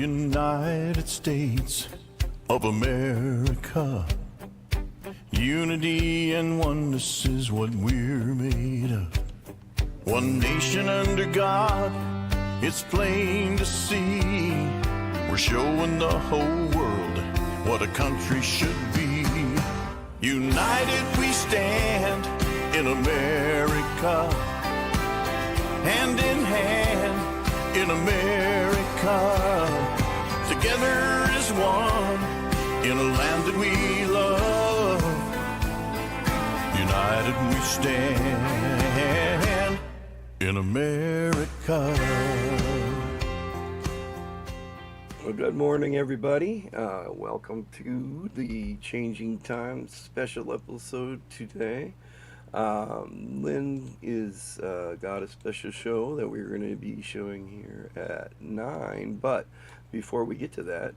United States of America. Unity and oneness is what we're made of. One nation under God, it's plain to see. We're showing the whole world what a country should be. United we stand in America, hand in hand in America. Together as one in a land that we love. United we stand in America. Well, good morning, everybody. Welcome to the Changing Times special episode today. Lynn is got a special show that we're going to be showing here at 9. But before we get to that,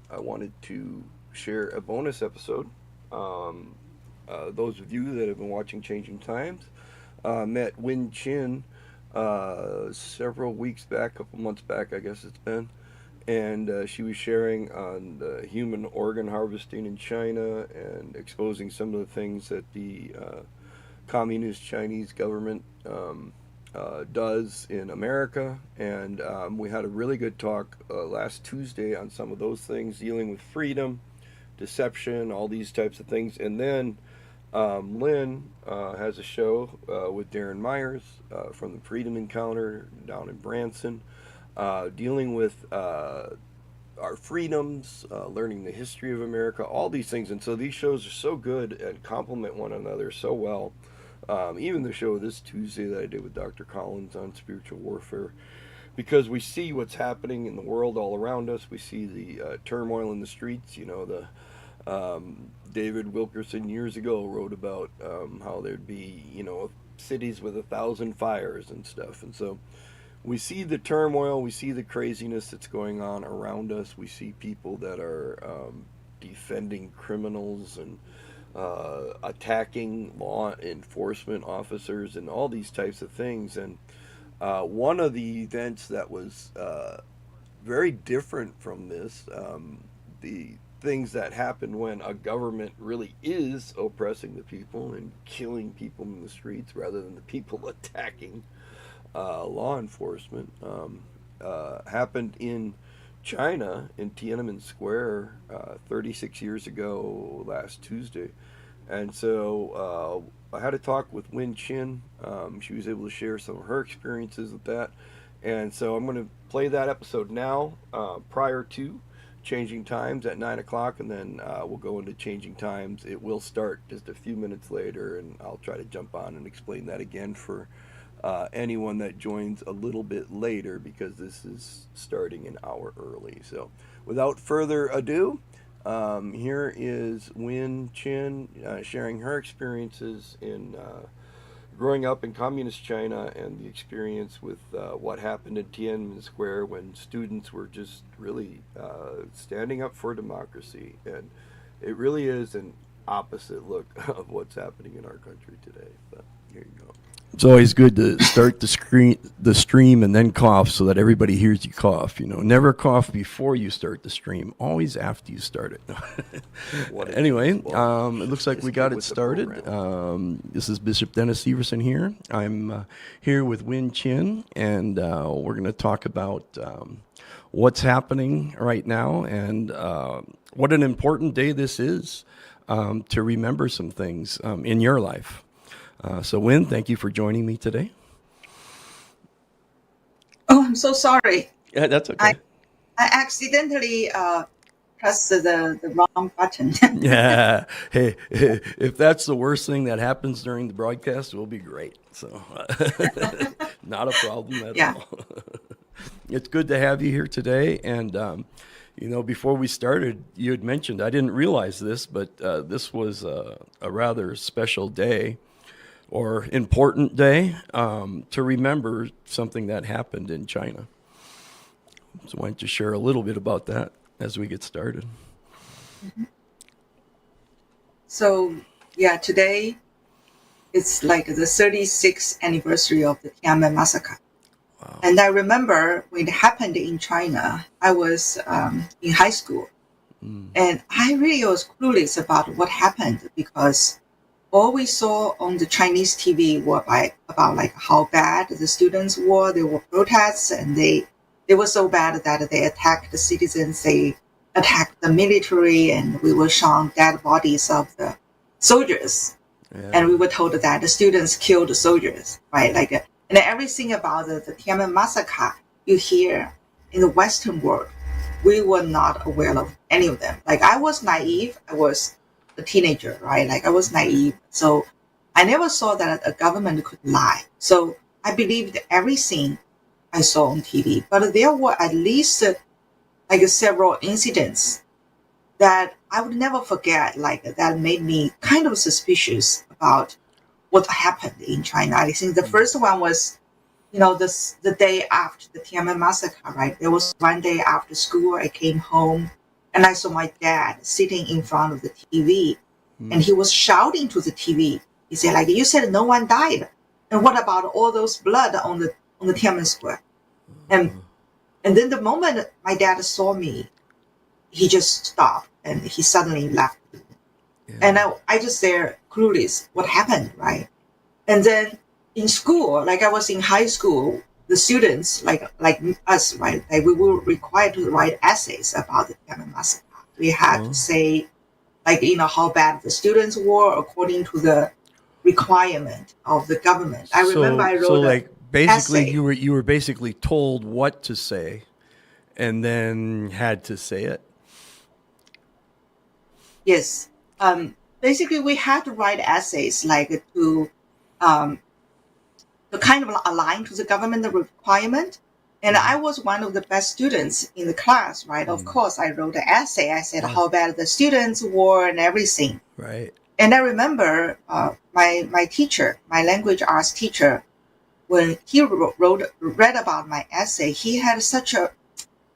I wanted to share a bonus episode. Those of you that have been watching Changing Times met Wen Chen several weeks back, a couple months back, I guess it's been. And she was sharing on the human organ harvesting in China and exposing some of the things that the communist Chinese government does in America. And we had a really good talk last Tuesday on some of those things, dealing with freedom, deception, all these types of things. And then Lynn has a show with Darren Myers from the Freedom Encounter down in Branson, dealing with our freedoms, learning the history of America, all these things. And so these shows are so good and complement one another so well. Even the show this Tuesday that I did with Dr. Collins on spiritual warfare, because we see what's happening in the world all around us. We see the turmoil in the streets. You know, the David Wilkerson years ago wrote about how there'd be, you know, cities with 1,000 fires and stuff. And so we see the turmoil, we see the craziness that's going on around us. We see people that are defending criminals and attacking law enforcement officers and all these types of things. And one of the events that was very different from this, the things that happen when a government really is oppressing the people and killing people in the streets rather than the people attacking law enforcement, happened in China in Tiananmen Square 36 years ago last Tuesday. And so I had a talk with Wen Chen. She was able to share some of her experiences with that. And so I'm going to play that episode now prior to Changing Times at 9 o'clock, and then we'll go into Changing Times. It will start just a few minutes later, and I'll try to jump on and explain that again for anyone that joins a little bit later, because this is starting an hour early. So without further ado, here is Wen Chen sharing her experiences in growing up in communist China and the experience with what happened in Tiananmen Square when students were just really standing up for democracy. And it really is an opposite look of what's happening in our country today. But here you go. It's always good to start the stream and then cough so that everybody hears you cough. You know, never cough before you start the stream, always after you start it. Anyway, it looks like we got it started. This is Bishop Dennis Eversen here. I'm here with Wen Chen, and we're going to talk about what's happening right now and what an important day this is to remember some things in your life. So, Wen, thank you for joining me today. Oh, I'm so sorry. Yeah, that's okay. I accidentally pressed the wrong button. Yeah. Hey, if that's the worst thing that happens during the broadcast, it will be great. So, not a problem at all. It's good to have you here today. And, you know, before we started, you had mentioned, I didn't realize this, but this was a rather special day, or important day, to remember something that happened in China. So why don't you share a little bit about that as we get started? So, yeah, today it's like the 36th anniversary of the Tiananmen massacre. Wow. And I remember when it happened in China, I was in high school. And I really was clueless about what happened because all we saw on the Chinese TV were about like how bad the students were. There were protests, and they were so bad that they attacked the citizens. They attacked the military, and we were shown dead bodies of the soldiers. Yeah. And we were told that the students killed the soldiers, right? Like, and everything about the Tiananmen massacre you hear in the Western world, we were not aware of any of them. Like, I was naive. I was a teenager, right? Like, I was naive. So I never saw that a government could lie. So I believed everything I saw on TV. But there were at least like several incidents that I would never forget, like that made me kind of suspicious about what happened in China. I think the first one was, the day after the Tiananmen massacre, right? There was one day after school, I came home and I saw my dad sitting in front of the TV and he was shouting to the TV. He said, like, you said no one died. And what about all those blood on the Tiananmen Square? And then the moment my dad saw me, he just stopped and he suddenly left. Yeah. And I just there clueless what happened, right? And then in school, like I was in high school, the students like us, right? Like we were required to write essays about the Tiananmen massacre. We had to say, like, how bad the students were according to the requirement of the government. I remember I wrote so like basically essay. you were basically told what to say, and then had to say it. Yes. Basically, we had to write essays like to kind of align to the government requirement. And I was one of the best students in the class, right? Of course, I wrote an essay. I said how bad the students were and everything. Right. And I remember my teacher, my language arts teacher, when he read about my essay, he had such a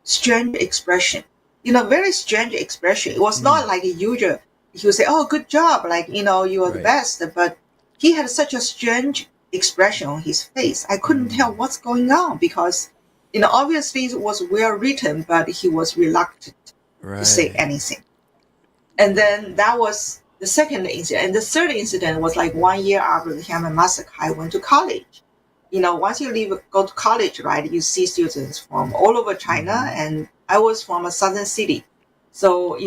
strange expression. Very strange expression. It was not like usual. He would say, "Oh, good job," like you are the best. But he had such a strange expression on his face. I couldn't tell what's going on because, obviously it was well written, but he was reluctant to say anything. And then that was the second incident. And the third incident was like 1 year after the Tiananmen massacre. I went to college. Once you go to college, right, you see students from all over China, and I was from a southern city. So,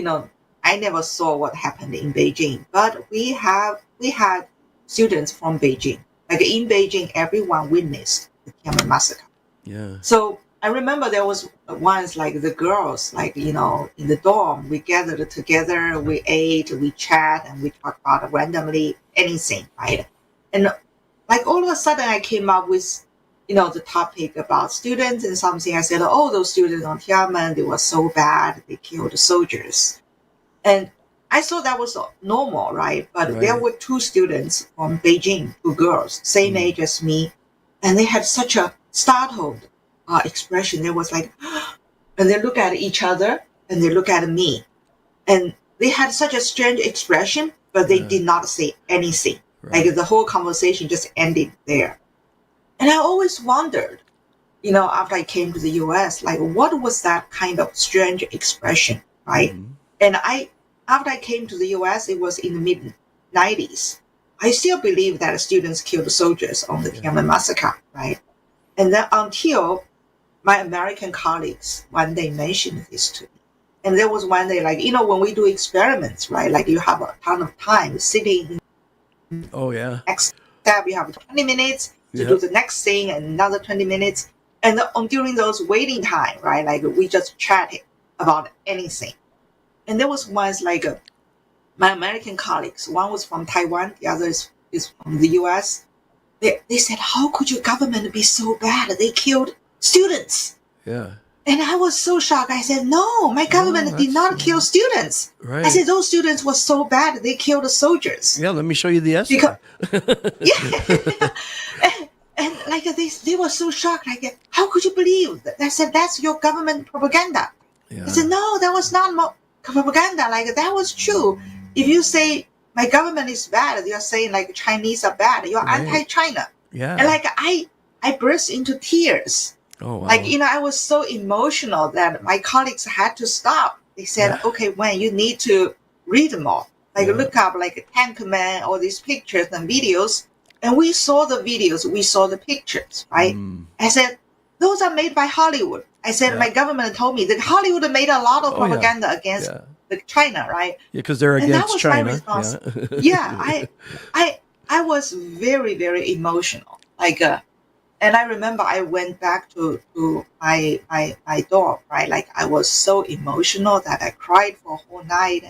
I never saw what happened in Beijing, but we had students from Beijing. Like in Beijing, everyone witnessed the Tiananmen massacre. Yeah. So I remember there was once like the girls, like, in the dorm, we gathered together, we ate, we chat, and we talked about randomly anything, right? And like all of a sudden I came up with, the topic about students and something. I said, oh, those students on Tiananmen, they were so bad. They killed the soldiers. And I thought that was normal, right? But there were two students from Beijing, two girls, same age as me. And they had such a startled expression. They was like, and they look at each other and they look at me. And they had such a strange expression, but they did not say anything. Right. Like the whole conversation just ended there. And I always wondered, after I came to the US, like what was that kind of strange expression, right? And after I came to the US, it was in the mid 90s. I still believe that students killed soldiers on the Tiananmen massacre, right? And then until my American colleagues one day mentioned this to me. And there was one day, like, when we do experiments, right? Like you have a ton of time sitting. Oh yeah. Next step, you have 20 minutes to do the next thing and another 20 minutes. And during those waiting time, right? Like we just chatted about anything. And there was once like my American colleagues, one was from Taiwan, the other is from the US. They said, how could your government be so bad? They killed students. Yeah. And I was so shocked. I said, no, my government did not kill students. Right. I said, those students were so bad, they killed the soldiers. Yeah, let me show you the essay. And like they were so shocked. Like, how could you believe that? I said, that's your government propaganda. Yeah. I said, no, that was not propaganda. Like, that was true. If you say my government is bad, you're saying like Chinese are bad. You're anti-China. Yeah. And like I burst into tears. Oh, wow. Like, I was so emotional that my colleagues had to stop. They said, Yeah. okay, Wen, you need to read more. Like, Yeah. look up like Tank Man, all these pictures and videos. And we saw the videos, we saw the pictures, right? I said, those are made by Hollywood. I said, Yeah. my government told me that Hollywood made a lot of Oh, yeah. propaganda against Yeah. China, right? Yeah, because they're And that against was my China. response. Yeah. Yeah, I was very, very emotional. Like, and I remember I went back to my dorm, right? Like I was so emotional that I cried for a whole night,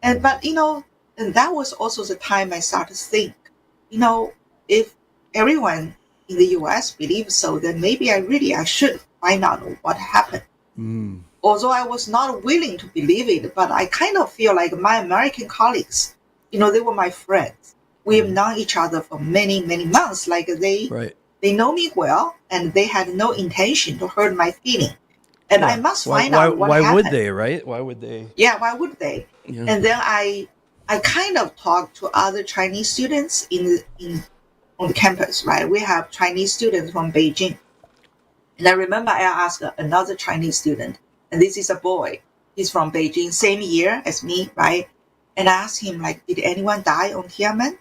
and but and that was also the time I started to think, if everyone in the U.S. believes so, then maybe I should find out what happened. Although I was not willing to believe it, but I kind of feel like my American colleagues, they were my friends. We have known each other for many, many months. Like Right. they know me well, and they had no intention to hurt my feeling. And I Yeah. must Why? find Why? out what Why would happened. they? Right? Why would they? Yeah, why would they? Yeah. And then I kind of talked to other Chinese students in on the campus. Right, we have Chinese students from Beijing, and I remember I asked another Chinese student, and this is a boy. He's from Beijing, same year as me, right? And I asked him like, did anyone die on Tiananmen?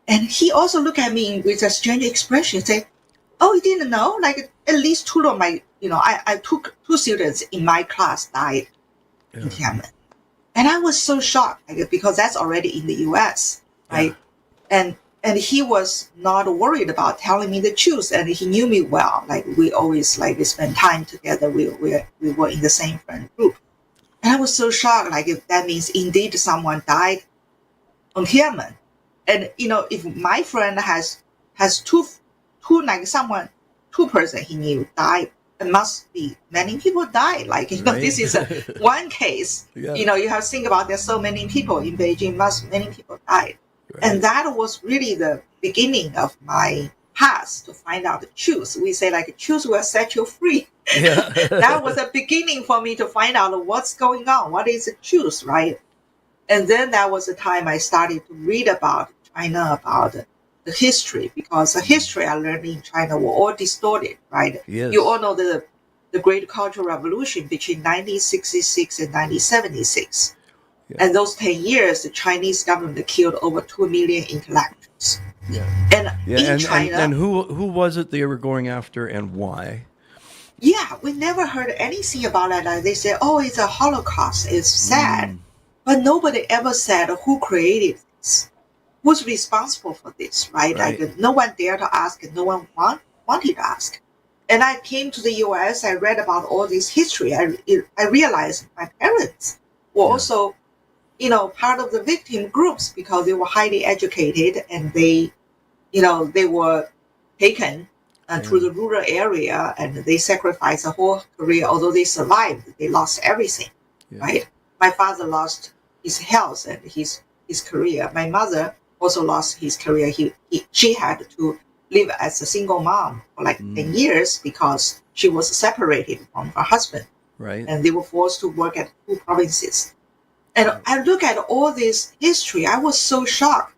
And he also looked at me with a strange expression, say, "Oh, you didn't know? Like at least two of my, I took two students in my class died in Tiananmen." And I was so shocked, like, because that's already in the U.S., right? And he was not worried about telling me the truth, and he knew me well. Like we always like we spend time together. We were in the same friend group, and I was so shocked. Like if that means indeed someone died on Tiananmen, and if my friend has two like someone 2 person he knew died, it must be many people died. Like Right. this is one case. Yeah. You have to think about there's so many people in Beijing. Many people died. Right. And that was really the beginning of my path to find out the truth. We say like truth will set you free. Yeah. That was a beginning for me to find out what's going on. What is the truth, right? And then that was the time I started to read about China, about the history, because the history I learned in China were all distorted, right? Yes. You all know the Great Cultural Revolution between 1966 and 1976. Yeah. And those 10 years, the Chinese government killed over 2 million intellectuals. Yeah. And Yeah. in And, China, and who was it they were going after, and why? yeah, we never heard anything about it. Like they say, oh, it's a Holocaust. It's sad. But nobody ever said who created this, who's responsible for this, right? Right. Like no one dared to ask, and no one wanted to ask. And I came to the U.S. I read about all this history. I realized my parents were also, part of the victim groups because they were highly educated, and they were taken to the rural area, and they sacrificed a whole career. Although they survived, they lost everything, right? My father lost his health and his career. My mother also lost his career. She had to live as a single mom for like 10 years because she was separated from her husband. Right. And they were forced to work at 2 provinces. And I look at all this history, I was so shocked.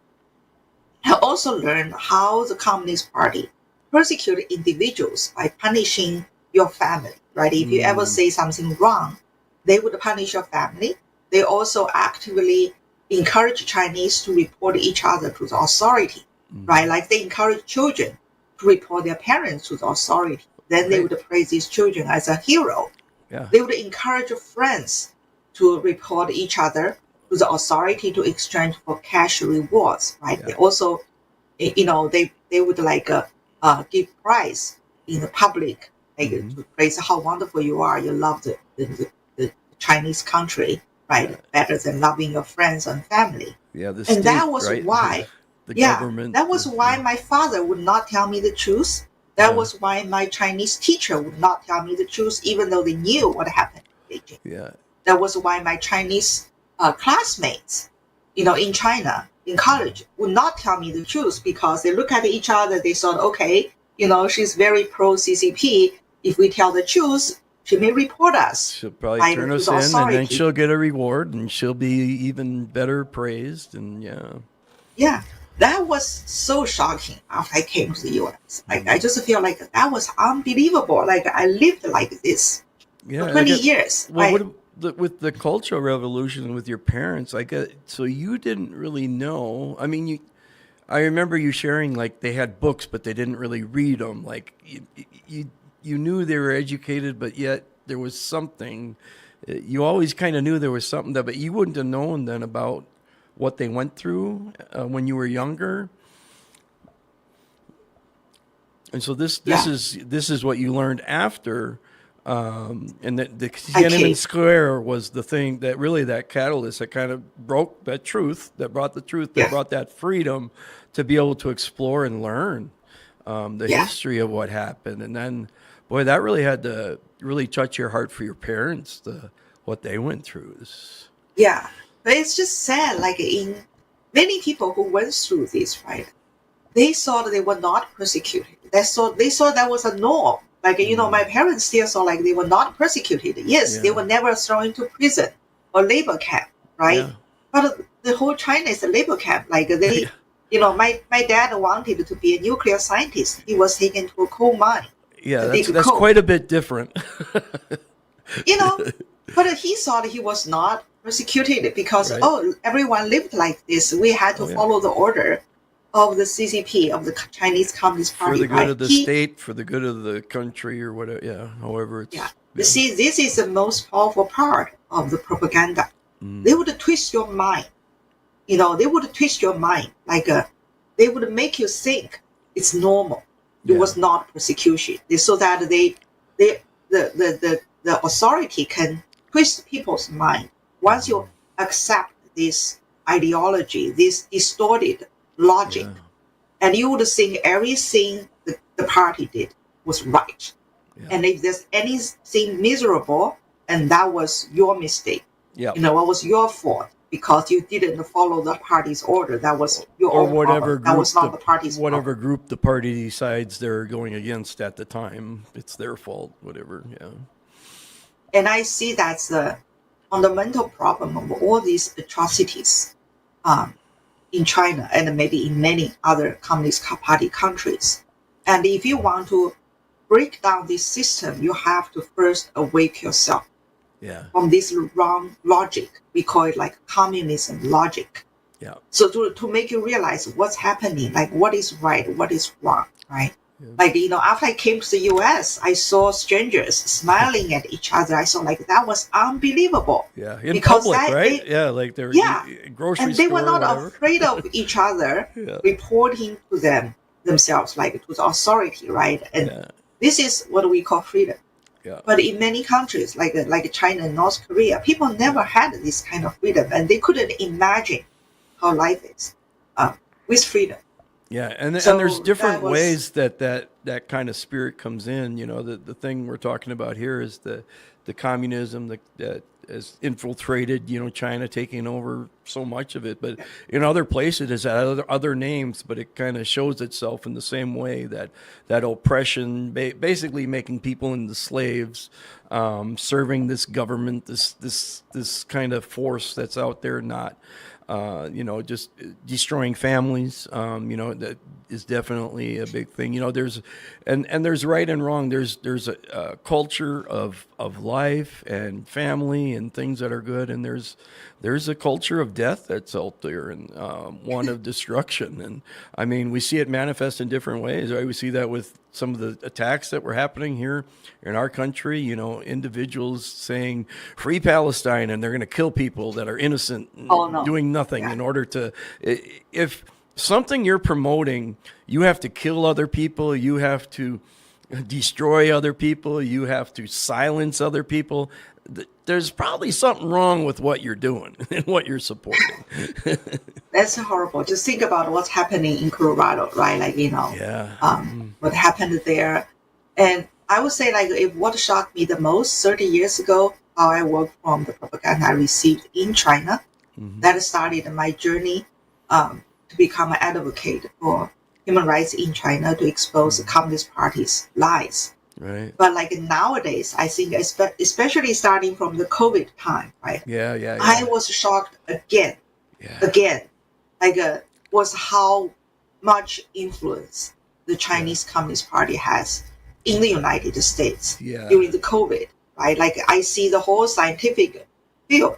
I also learned how the Communist Party persecuted individuals by punishing your family, right? If you ever say something wrong, they would punish your family. They also actively encourage Chinese to report each other to the authority, right? Like they encourage children to report their parents to the authority. Then they would praise these children as a hero. Yeah. They would encourage friends to report each other to the authority to exchange for cash rewards, right? Yeah. They also, they would like give prize in the public, like to praise how wonderful you are. You love the Chinese country, right? Better than loving your friends and family. Yeah. The And state, that was right? why, The government. that was why my father would not tell me the truth. That was why my Chinese teacher would not tell me the truth, even though they knew what happened in Beijing. Yeah. That was why my Chinese classmates, in China, in college, would not tell me the truth because they look at each other. They thought, okay, she's very pro CCP. If we tell the truth, she may report us. She'll probably turn us in, and then she'll get a reward, and she'll be even better praised. And Yeah. that was so shocking after I came to the US. Like I just feel like that was unbelievable. Like I lived like this for Yeah, 20 years. well, with the Cultural Revolution with your parents, I get so you didn't really know. I mean, I remember you sharing like they had books, but they didn't really read them. Like you knew they were educated, but yet there was something. You always kind of knew there was something but you wouldn't have known then about what they went through when you were younger. And so this is what you learned after. And the Tiananmen Square was the thing that really that catalyst that kind of broke that truth, that brought the truth, that brought that freedom to be able to explore and learn the history of what happened. And then, boy, that really had to really touch your heart for your parents, what they went through. Yeah, but it's just sad. Like in many people who went through this, right? They thought they were not persecuted. They thought that was a norm. Like, my parents still saw like they were not persecuted. Yes, they were never thrown into prison or labor camp, right? Yeah. But the whole China is a labor camp. Like they, my dad wanted to be a nuclear scientist. He was taken to a coal mine. Yeah, that's quite a bit different. But he thought he was not persecuted because, everyone lived like this. We had to follow the order of the CCP, of the Chinese Communist Party. For the good of the state, for the good of the country, or whatever, however it's... Yeah. See, this is the most powerful part of the propaganda. They would twist your mind. They would twist your mind. Like, they would make you think it's normal. It was not persecution. So that the authority can twist people's mind. Once you accept this ideology, this distorted logic, and you would think everything the party did was right. And if there's anything miserable, and that was your mistake. What was your fault because you didn't follow the party's order. That was your own problem. That was not the party's whatever problem. Group the party decides they're going against at the time. It's their fault, whatever. Yeah. And I see that's the fundamental problem of all these atrocities in China and maybe in many other Communist Party countries. And if you want to break down this system, you have to first awake yourself from this wrong logic. We call it like communism logic. Yeah. So to make you realize what's happening, like what is right, what is wrong, right? Yeah. Like, after I came to the US, I saw strangers smiling at each other. I saw like that was unbelievable. Yeah, in public, right? Like they were grocery and they store were not or afraid of each other reporting to themselves, like to the authority, right? And this is what we call freedom. Yeah. But in many countries, like China and North Korea, people never had this kind of freedom, and they couldn't imagine how life is with freedom. Yeah, and there's different ways that kind of spirit comes in. The thing we're talking about here is the communism that has infiltrated, China, taking over so much of it. But in other places, it has other names, but it kind of shows itself in the same way that oppression, basically making people into slaves, serving this government, this kind of force that's out there, not. Just destroying families, that is definitely a big thing. There's right and wrong. There's a culture of life and family and things that are good, and there's a culture of death that's out there, and one of destruction. And I mean, we see it manifest in different ways, right? We see that with some of the attacks that were happening here in our country, individuals saying free Palestine, and they're going to kill people that are innocent, doing nothing in order to, if something you're promoting, you have to kill other people, you have to destroy other people, you have to silence other people. There's probably something wrong with what you're doing and what you're supporting. That's horrible. Just think about what's happening in Colorado, right? Like, what happened there. And I would say, like, if what shocked me the most 30 years ago, how I worked from the propaganda I received in China, that started my journey to become an advocate for human rights in China, to expose the Communist Party's lies. Right. But like nowadays, I think, especially starting from the COVID time, right? Yeah. I was shocked again. Like, was how much influence the Chinese Communist Party has in the United States during the COVID, right? Like I see the whole scientific field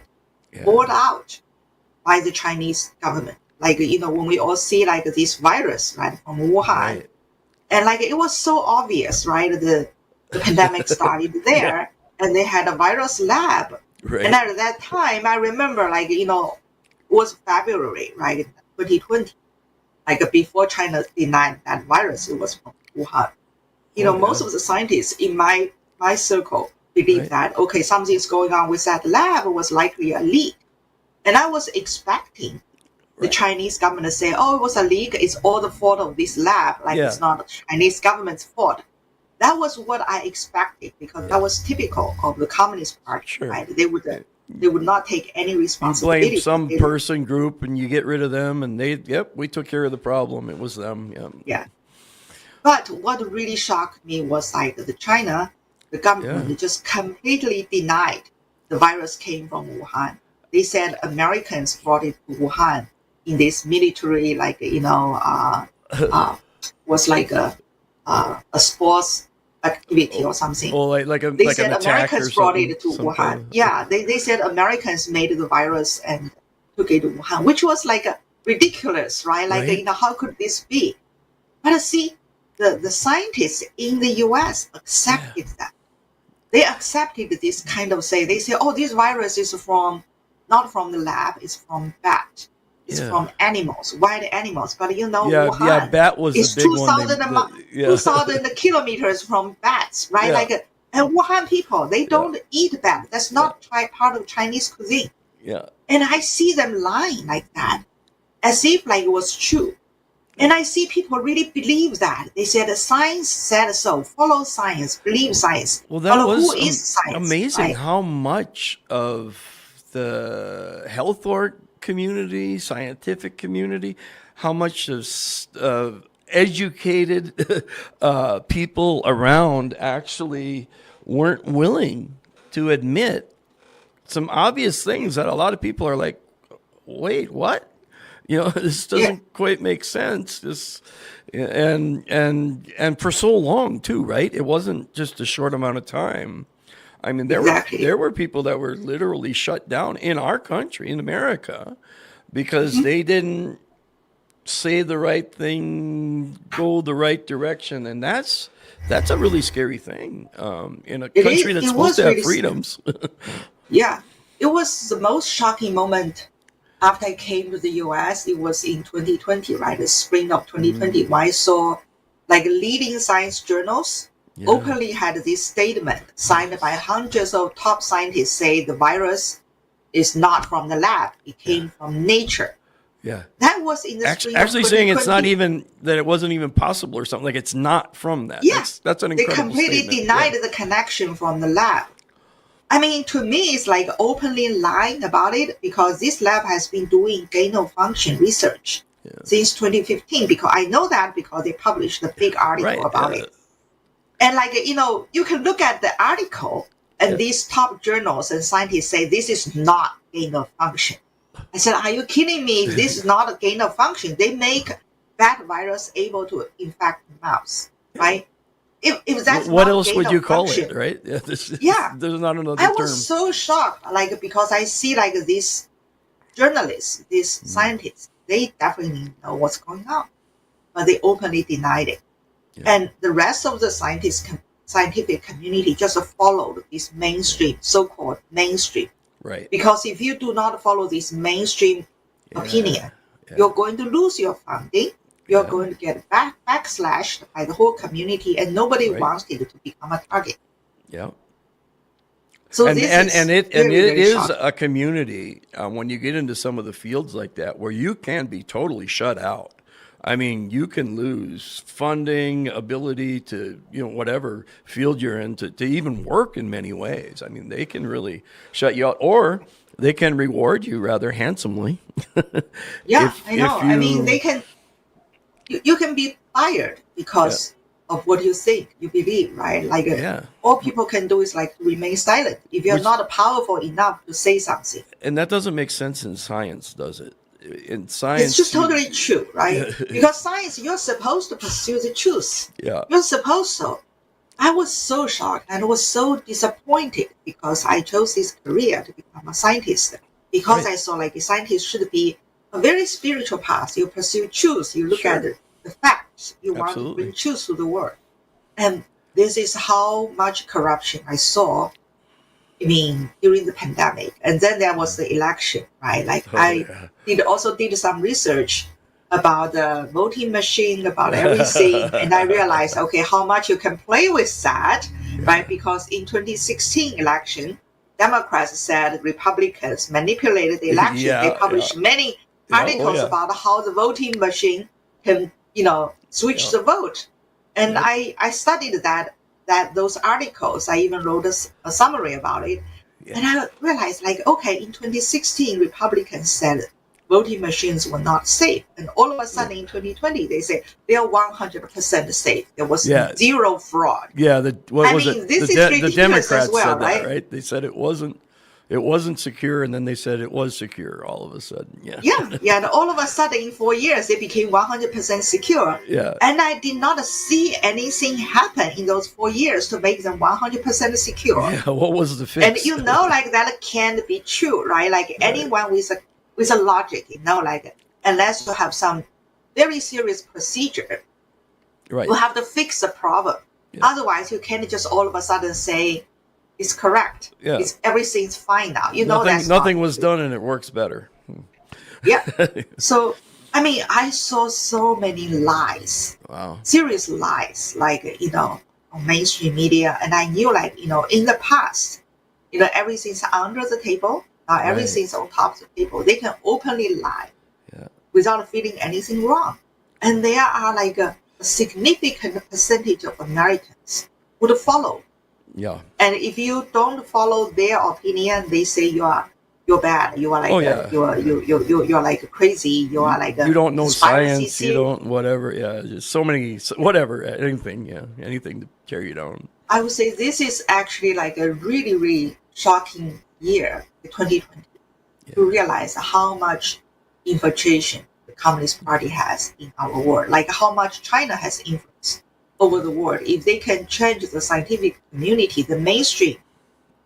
bought out by the Chinese government. Like, when we all see like this virus, right, from Wuhan, and like it was so obvious, right? The pandemic started there, and they had a virus lab. Right. And at that time, I remember, like, it was February, right, 2020. Like before China denied that virus, it was from Wuhan. Most of the scientists in my circle believe that, okay, something's going on with that lab, was likely a leak. And I was expecting the Chinese government to say, oh, it was a leak, it's all the fault of this lab, like it's not the Chinese government's fault. That was what I expected, because that was typical of the Communist Party, right? They would not take any responsibility. You blame some person group and you get rid of them, and we took care of the problem. It was them. Yeah. But what really shocked me was like the government just completely denied the virus came from Wuhan. They said Americans brought it to Wuhan in this military, like, was like a sports activity or something. Well, they said an attack Americans or brought it to Wuhan. Kind of, yeah, they said Americans made the virus and took it to Wuhan, which was like ridiculous, right? Like, how could this be? But see, the scientists in the U.S. accepted that. They accepted this kind of they say, oh, this virus is not from the lab, it's from bat. It's from animals, wild animals. But Wuhan bat was is the big 2,000 kilometers from bats, right? Like, and Wuhan people, they don't eat bat. That's not part of Chinese cuisine. Yeah. And I see them lying like that, as if like it was true. And I see people really believe that. They said science said so. Follow science, believe science. Well, that follow was who is science, amazing, right? how much of the health community, scientific community, how much of educated people around actually weren't willing to admit some obvious things that a lot of people are like, wait, what? This doesn't quite make sense. And for so long too, right? It wasn't just a short amount of time. I mean, there were people that were literally shut down in our country, in America, because they didn't say the right thing, go the right direction, and that's a really scary thing in a country that's supposed to have freedoms. Yeah, it was the most shocking moment. After I came to the US, it was in 2020, right? The spring of 2020, when I saw like leading science journals openly had this statement signed by hundreds of top scientists say the virus is not from the lab. It came from nature. Yeah. That was in the spring actually of 2020. saying it's not even, that it wasn't even possible or something, like it's not from that. Yeah. That's an incredible They completely statement. denied the connection from the lab. I mean, to me, it's like openly lying about it, because this lab has been doing gain of function research since 2015. Because I know that because they published a big article about it. And like, you can look at the article and these top journals and scientists say this is not gain of function. I said, are you kidding me? This is not a gain of function. They make bat virus able to infect mouse, right? If that's what not else would you call function, it, right? There's not another I term. was so shocked, like, because I see like these journalists, these scientists, they definitely know what's going on, but they openly denied it. And the rest of the scientific community just followed this mainstream, so-called mainstream. Right. Because if you do not follow this mainstream opinion, you're going to lose your funding. You're going to get backslashed by the whole community, and nobody wants it to become a target. Yeah. So it is shocking. a community when you get into some of the fields like that where you can be totally shut out. I mean, you can lose funding, ability to, whatever field you're in to even work in many ways. I mean, they can really shut you out, or they can reward you rather handsomely. Yeah, I know. I mean, they can. You can be fired because of what you think, you believe, right? Like, all people can do is like remain silent if you're not powerful enough to say something. And that doesn't make sense in science, does it? in science, It's just totally true, right? Because science, you're supposed to pursue the truth. Yeah. You're supposed to. I was so shocked and was so disappointed because I chose this career to become a scientist. Because Right. I saw like a scientist should be a very spiritual path. You pursue truth. You look at Sure. the facts. You want to Absolutely. bring truth to the world. And this is how much corruption I saw. I mean, during the pandemic, and then there was the election, right? Like Oh, I yeah. also did some research about the voting machine, about everything, and I realized, okay, how much you can play with that, right? Because in 2016 election, Democrats said Republicans manipulated the election. They Yeah, yeah. published many Yeah, oh, articles yeah. about how the voting machine can, switch Yeah. the vote. And Yep. I studied those articles. I even wrote a summary about it. And Yeah. I realized, like, okay, in 2016, Republicans said voting machines were not safe. And all of a sudden in 2020, they say they are 100% safe. There was Yeah. zero fraud. Yeah, what I was mean, it? this is The ridiculous Democrats as well, said that, right? right? They said it wasn't secure, and then they said it was secure all of a sudden. Yeah. Yeah. And all of a sudden in 4 years, it became 100% secure. Yeah. And I did not see anything happen in those 4 years to make them 100% secure. Yeah. What was the fix? And like that can't be true, right? Like anyone with a logic, like unless you have some very serious procedure, Right. you have to fix the problem. Yeah. Otherwise, you can't just all of a sudden say it's correct. Yeah. Everything's fine now. You know that's Nothing not- was done, and it works better. Yeah. So I mean, I saw so many lies. Wow. Serious lies, like, on mainstream media. And I knew, like, in the past, everything's under the table. Now Right. everything's on top of the table. They can openly lie Yeah. without feeling anything wrong. And there are like a significant percentage of Americans would follow. Yeah. And if you don't follow their opinion, they say you're bad. You are like Oh, yeah. you're like crazy. You are like You don't know conspiracy science. You theory. don't whatever. Yeah. Just so many. Whatever. Anything. Yeah. Anything to tear you down. I would say this is actually like a really, really shocking year, 2020, to realize how much infiltration the Communist Party has in our world, like how much China has influence over the world. If they can change the scientific community, the mainstream,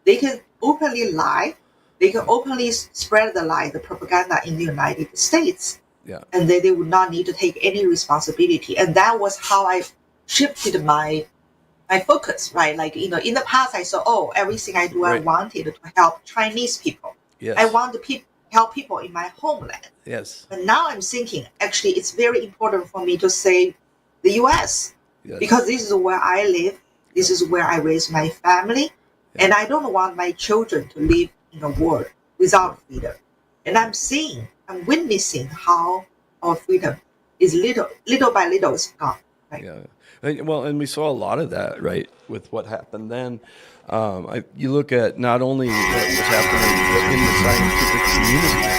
they can openly lie, they can openly spread the lie, the propaganda in the United States, Yeah. and they would not need to take any responsibility. And that was how I shifted my focus, right? Like, in the past, I saw, everything I do, I Right. wanted to help Chinese people. Yes. I want to help people in my homeland. Yes. But now I'm thinking, actually, it's very important for me to save the U.S. Yes. because this is where I live. This is where I raise my family. And I don't want my children to live in a world without freedom. And I'm witnessing how our freedom is little by little is gone. Right? Yeah. And we saw a lot of that, right, with what happened then. You look at not only what was happening in the scientific community,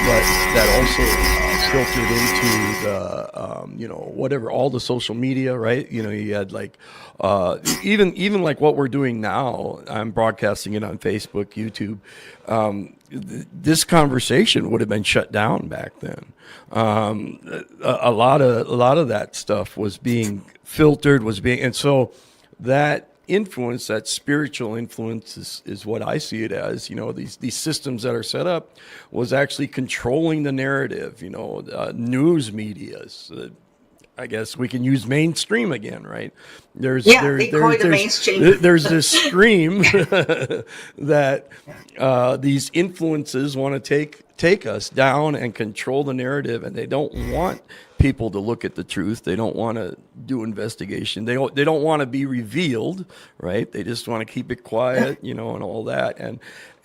but that also filtered into the, whatever, all the social media, right? You had like, even like what we're doing now, I'm broadcasting it on Facebook, YouTube. This conversation would have been shut down back then. A lot of that stuff was being filtered, and so that influence, that spiritual influence, is what I see it as. These systems that are set up was actually controlling the narrative. News medias. I guess we can use mainstream again, right? They call it the mainstream. There's this stream that these influences want to take us down and control the narrative, and they don't want people to look at the truth. They don't want to do investigation. They don't want to be revealed, right? They just want to keep it quiet, and all that.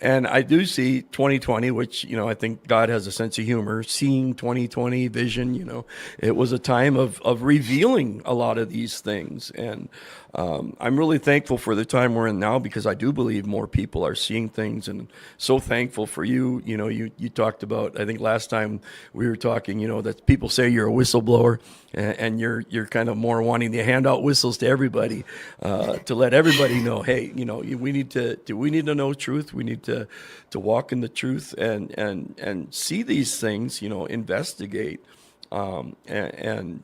And I do see 2020, which, I think God has a sense of humor, seeing 2020 vision. It was a time of revealing a lot of these things. And I'm really thankful for the time we're in now, because I do believe more people are seeing things, and so thankful for you. You talked about, I think last time we were talking, that people say you're a whistleblower, and you're kind of more wanting to hand out whistles to everybody, to let everybody know, hey, we need to know truth. We need to walk in the truth and see these things, investigate, and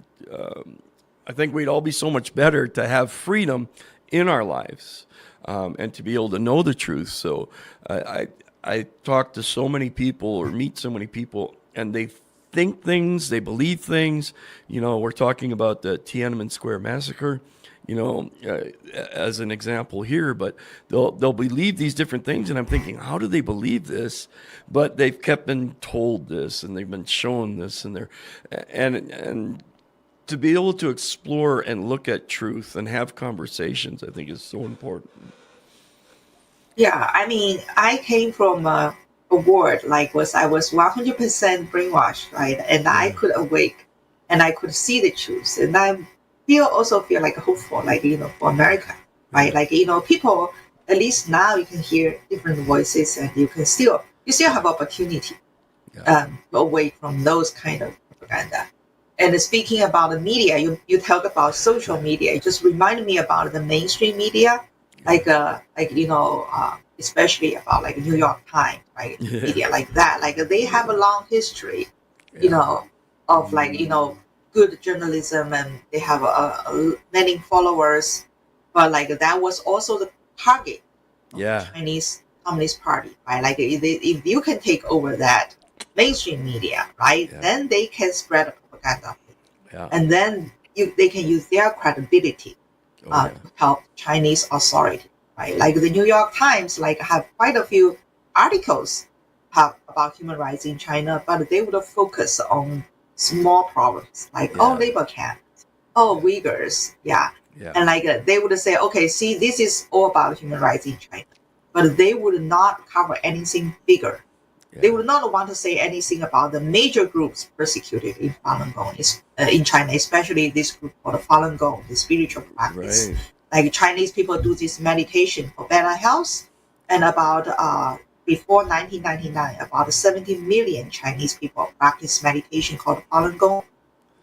I think we'd all be so much better to have freedom in our lives, and to be able to know the truth. So I talk to so many people or meet so many people, and they think things, they believe things. We're talking about the Tiananmen Square massacre, as an example here, but they'll believe these different things, and I'm thinking, how do they believe this? But they've kept been told this, and they've been shown this, and and to be able to explore and look at truth and have conversations, I think is so important. Yeah, I mean, I came from a world I was 100% brainwashed, right? And I could awake and I could see the truth. And I also feel like hopeful, for America, right? People, at least now you can hear different voices and you still have opportunity away from those kind of propaganda. And speaking about the media, you talk about social media. It just reminded me about the mainstream media, especially about New York Times, right? Media like that. They have a long history, of good journalism, and they have many followers. But that was also the target of the Chinese Communist Party, right? If you can take over that mainstream media, right, then they can spread propaganda, and then they can use their credibility to help Chinese authority, right? The New York Times, have quite a few articles about human rights in China, but they would focus on small problems, labor camps, Uyghurs, and they would say, okay, see, this is all about human rights in China, but they would not cover anything bigger. They would not want to say anything about the major groups persecuted in Falun Gong, in China, especially this group called Falun Gong, the spiritual practice. Chinese people do this meditation for better health, and about before 1999, about 70 million Chinese people practice meditation called Falun Gong.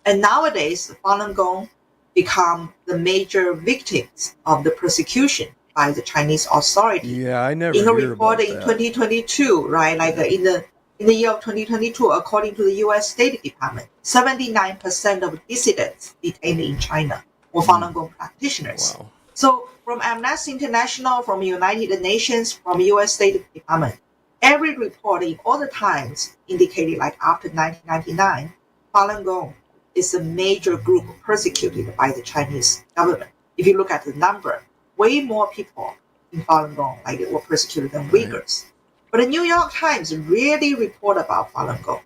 And nowadays, Falun Gong become the major victims of the persecution by the Chinese authority. Yeah, I never in a hear report about in that. 2022, right? In the year of 2022, according to the U.S. State Department, 79% of dissidents detained in China were Falun Gong practitioners. Wow. So from Amnesty International, from United Nations, from U.S. State Department, every report in all the times indicated after 1999, Falun Gong is a major group persecuted by the Chinese government. If you look at the number, way more people in Falun Gong were persecuted than Uyghurs. But the New York Times really report about Falun Gong.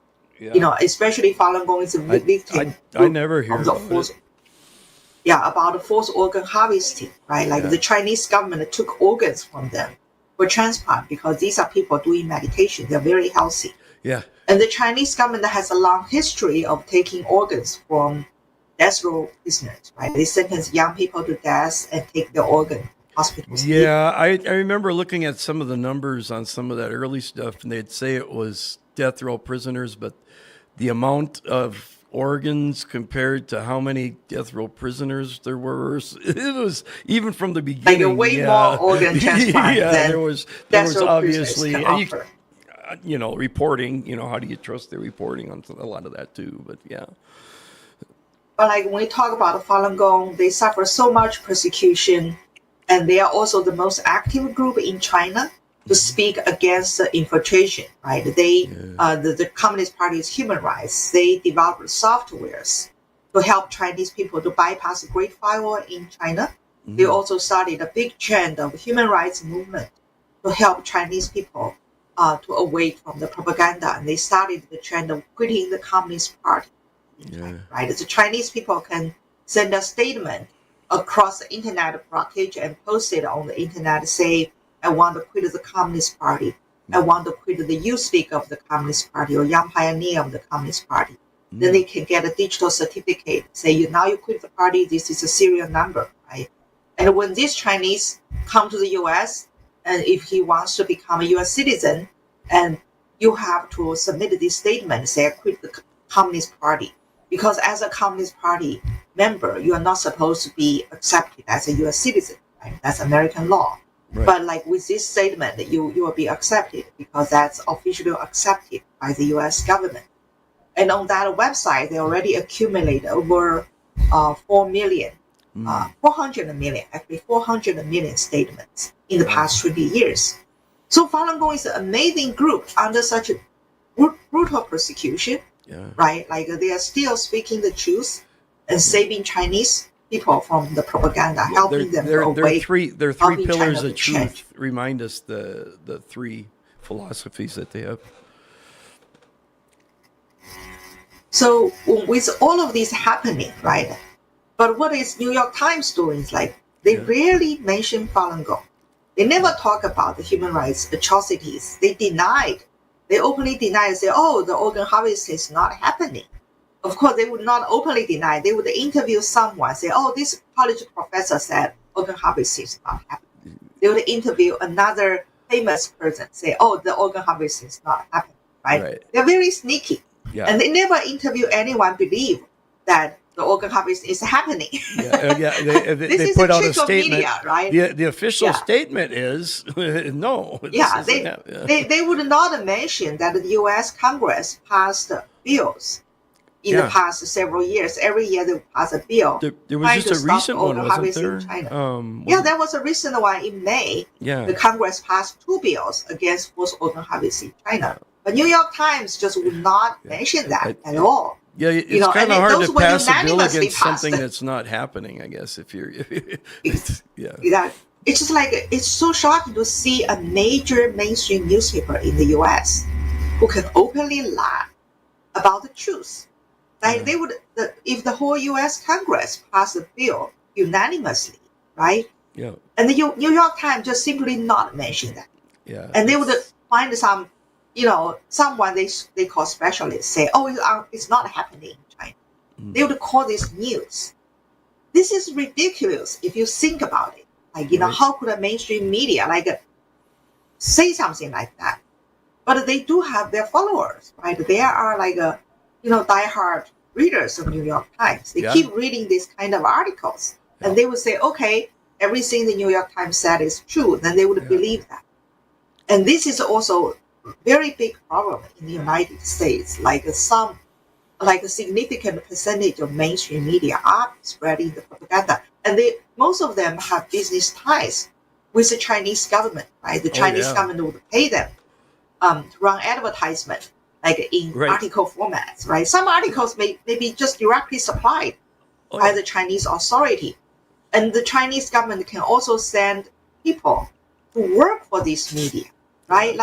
Especially Falun Gong is a victim. I never hear of the about forced, it. About the forced organ harvesting, right? The Chinese government took organs from them for transplant because these are people doing meditation. They're very healthy. Yeah. And the Chinese government has a long history of taking organs from death row prisoners, right? They sentence young people to death and take their organ from hospitals. Yeah, I remember looking at some of the numbers on some of that early stuff, and they'd say it was death row prisoners, but the amount of organs compared to how many death row prisoners there were, it was even from the beginning. Way more organ transplants than there was obviously, and reporting. How do you trust their reporting on a lot of that too? But yeah. But when we talk about Falun Gong, they suffer so much persecution, and they are also the most active group in China to speak against the infiltration, right? The Communist Party's human rights, they developed softwares to help Chinese people to bypass the Great Firewall in China. They also started a big trend of human rights movement to help Chinese people to awake from the propaganda, and they started the trend of quitting the Communist Party. Right? The Chinese people can send a statement across the internet blockage and post it on the internet, say, I want to quit the Communist Party. I want to quit the youth league of the Communist Party or young pioneer of the Communist Party. Then they can get a digital certificate, say, now you quit the party, this is a serial number, right? And when these Chinese come to the U.S., and if he wants to become a U.S. citizen, and you have to submit this statement, say, I quit the Communist Party. because as a Communist Party member, you are not supposed to be accepted as a U.S. citizen. Right? That's American law. Right. But like with this statement, you will be accepted because that's officially accepted by the U.S. government. And on that website, they already accumulate over 4 million, 400 million, actually 400 million statements in the past 20 years. So Falun Gong is an amazing group under such a brutal persecution, right? Like they are still speaking the truth and saving Chinese people from the propaganda, helping them to awake. There are three pillars of truth. Remind us the three philosophies that they have. So with all of this happening, right? But what is New York Times doing is like they rarely mention Falun Gong. They never talk about the human rights atrocities. They openly deny and say, oh, the organ harvest is not happening. Of course, they would not openly deny. They would interview someone, say, oh, this college professor said organ harvest is not happening. They would interview another famous person, say, oh, the organ harvest is not happening, right? They're very sneaky. Yeah. And they never interview anyone believe that the organ harvest is happening. They put out a statement, media, right? The official statement is no. They would not mention that the U.S. Congress passed bills in the past several years. Every year they pass a bill. There was just a recent one, wasn't there? In China. There was a recent one in May. Yeah. The Congress passed 2 bills against forced organ harvest in China. But New York Times just would not mention that at all. Yeah, it's kind of hard to pass a bill against something that's not happening, I guess, if you're... It's just like, it's so shocking to see a major mainstream newspaper in the U.S. who can openly lie about the truth. Like they would, if the whole U.S. Congress passed a bill unanimously, right? Yeah. And the New York Times just simply not mention that. Yeah. And they would find some... someone they call specialists say, oh, it's not happening in China. They would call this news. This is ridiculous if you think about it. Like, how could a mainstream media say something like that? But they do have their followers, right? They are diehard readers of New York Times. They keep reading these kind of articles. And they would say, okay, everything the New York Times said is true. Then they would believe that. And this is also very big problem in the United States. A significant percentage of mainstream media are spreading the propaganda, and most of them have business ties with the Chinese government. Right, the Chinese government would pay them to run advertisement, in article formats. Right, some articles may be just directly supplied by the Chinese authority, and the Chinese government can also send people to work for this media. Right,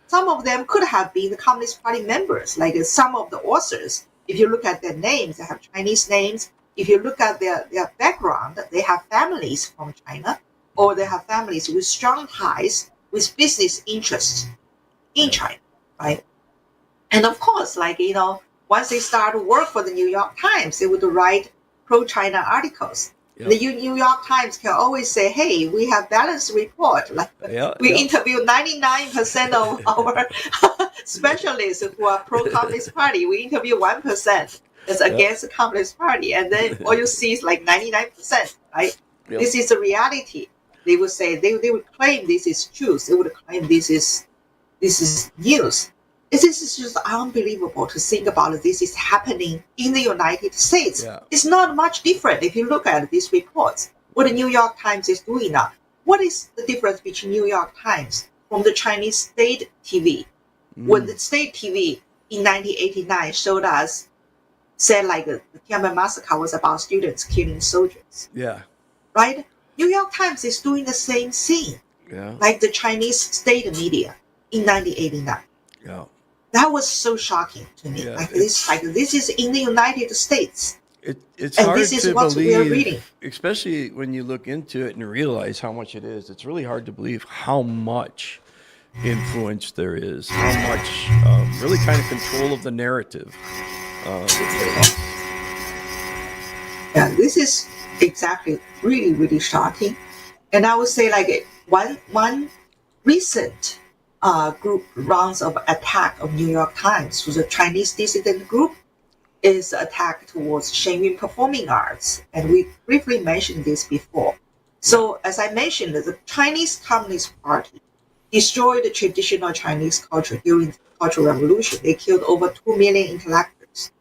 some of them could have been the Communist Party members, like some of the authors. If you look at their names, they have Chinese names. If you look at their background, they have families from China, or they have families with strong ties with business interests in China, right? And of course, once they start to work for the New York Times, they would write pro-China articles. Yep. The New York Times can always say, hey, we have balanced report. We interview 99% of our specialists who are pro-Communist Party. We interview 1% that's against the Communist Party. And then all you see is 99%, right? Yep. This is the reality. They would say, they would claim this is truth. They would claim this is news. This is just unbelievable to think about. This is happening in the United States. Yeah. It's not much different if you look at these reports. What the New York Times is doing now. What is the difference between New York Times from the Chinese state TV? When the state TV in 1989 said the Tiananmen massacre was about students killing soldiers. Yeah. Right? New York Times is doing the same thing. Yeah. Like the Chinese state media in 1989. Yeah. That was so shocking to me. Yeah, this is in the United States. It's hard to believe, especially when you look into it and realize how much it is. It's really hard to believe how much influence there is, how much really kind of control of the narrative. This is exactly really, really shocking. And I would say one recent group rounds of attack of New York Times was a Chinese dissident group. is attack towards Shenyun performing arts, and we briefly mentioned this before. So, as I mentioned, the Chinese Communist Party destroyed the traditional Chinese culture during the Cultural Revolution. They killed over 2 million intellectuals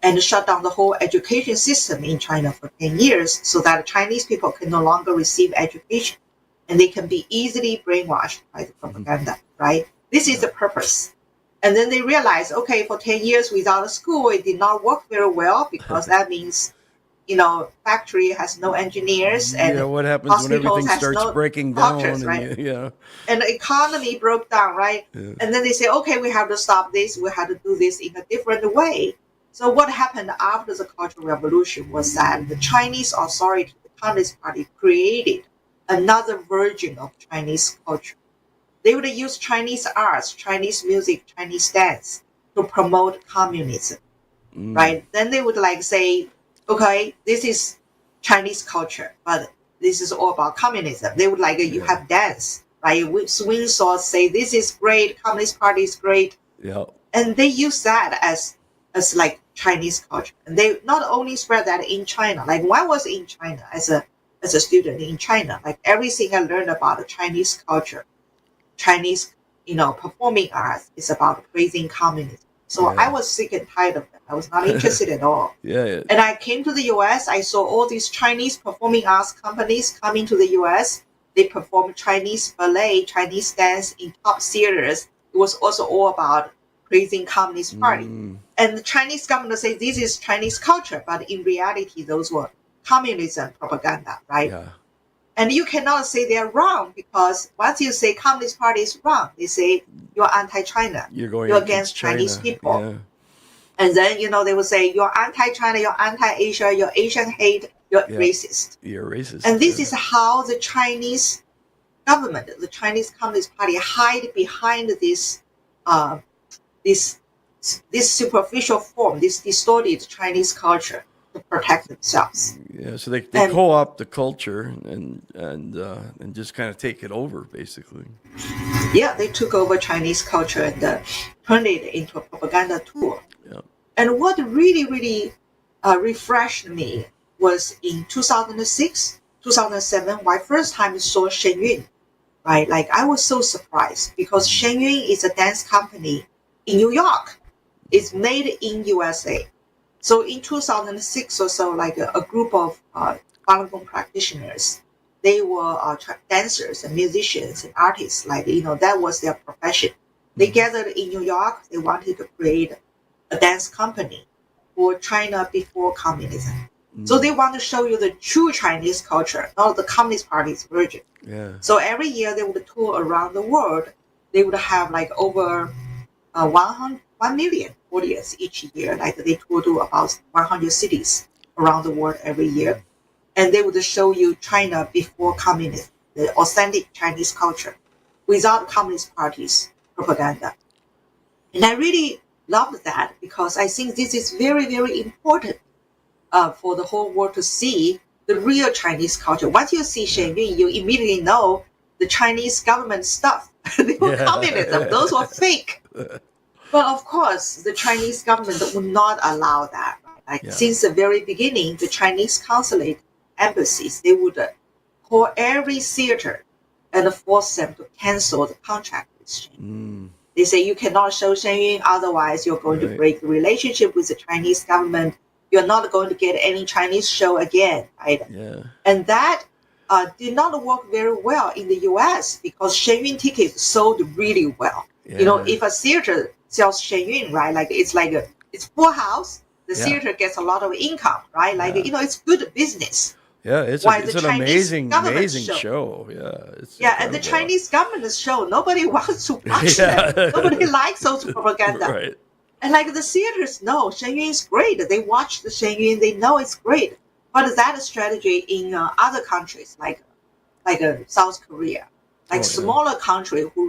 and shut down the whole education system in China for 10 years so that Chinese people can no longer receive education and they can be easily brainwashed by the propaganda, right? This is the purpose. And then they realized, okay, for 10 years without a school, it did not work very well because that means, factory has no engineers and Yeah, what happens when hospitals everything has starts no breaking doctors, down? right? And yeah, And the economy broke down, right? yeah. And then they say, okay, we have to stop this. We have to do this in a different way. So what happened after the Cultural Revolution was that the Chinese authority, the Communist Party, created another version of Chinese culture. They would use Chinese arts, Chinese music, Chinese dance to promote communism, right? Then they would like say, okay, this is Chinese culture, but this is all about communism. They would like you have dance, right? With swing swords, say this is great, Communist Party is great, Yeah. and they use that as like Chinese culture. And they not only spread that in China. Like when I was in China as a student in China, like everything I learned about the Chinese culture, Chinese, performing arts is about praising communism. So I was sick and tired of them. I was not interested at all. Yeah. And I came to the US. I saw all these Chinese performing arts companies coming to the US. They perform Chinese ballet, Chinese dance in top theaters. It was also all about praising Communist Party. And the Chinese government say this is Chinese culture, but in reality, those were communism propaganda, right? Yeah. And you cannot say they're wrong because once you say Communist Party is wrong, they say you're anti-China. You're against Chinese people. Yeah. And then, they will say you're anti-China, you're anti-Asia, you're Asian hate, you're racist. You're racist. And this is how the Chinese government, the Chinese Communist Party, hide behind this superficial form, this distorted Chinese culture to protect themselves. Yeah, so they co-opt the culture and just kind of take it over, basically. Yeah, they took over Chinese culture and turned it into a propaganda tool. Yeah. And what really, really refreshed me was in 2006, 2007, when I first time saw Shenyun, right? Like I was so surprised because Shenyun is a dance company in New York. It's made in USA. So in 2006 or so, like a group of Falun Gong practitioners, they were dancers and musicians and artists. Like, that was their profession. They gathered in New York. They wanted to create a dance company for China before communism. So they want to show you the true Chinese culture, not the Communist Party's version. Yeah. So every year they would tour around the world. They would have like over 1 million audience each year. Like they tour to about 100 cities around the world every year. And they would show you China before communism, the authentic Chinese culture, without Communist Party's propaganda. And I really loved that because I think this is very, very important for the whole world to see the real Chinese culture. Once you see Shenyun, you immediately know the Chinese government stuff. They were communism. Those were fake. But of course, the Chinese government would not allow that. Right? Since the very beginning, the Chinese consulate embassies, they would call every theater and force them to cancel the contract with Shenyun. They say you cannot show Shenyun, otherwise you're going to break the relationship with the Chinese government. You're not going to get any Chinese show again, right? Yeah. And that did not work very well in the US because Shenyun tickets sold really well. Yeah. If a theater sells Shenyun, right, it's full house, the theater gets a lot of income, right? It's good business. Yeah, it's an amazing show. Yeah, it's incredible. And the Chinese government show, nobody wants to watch them. Nobody likes those propaganda. Right. And the theaters know Shenyun is great. They watch the Shenyun, they know it's great. But that strategy in other countries like South Korea, smaller country who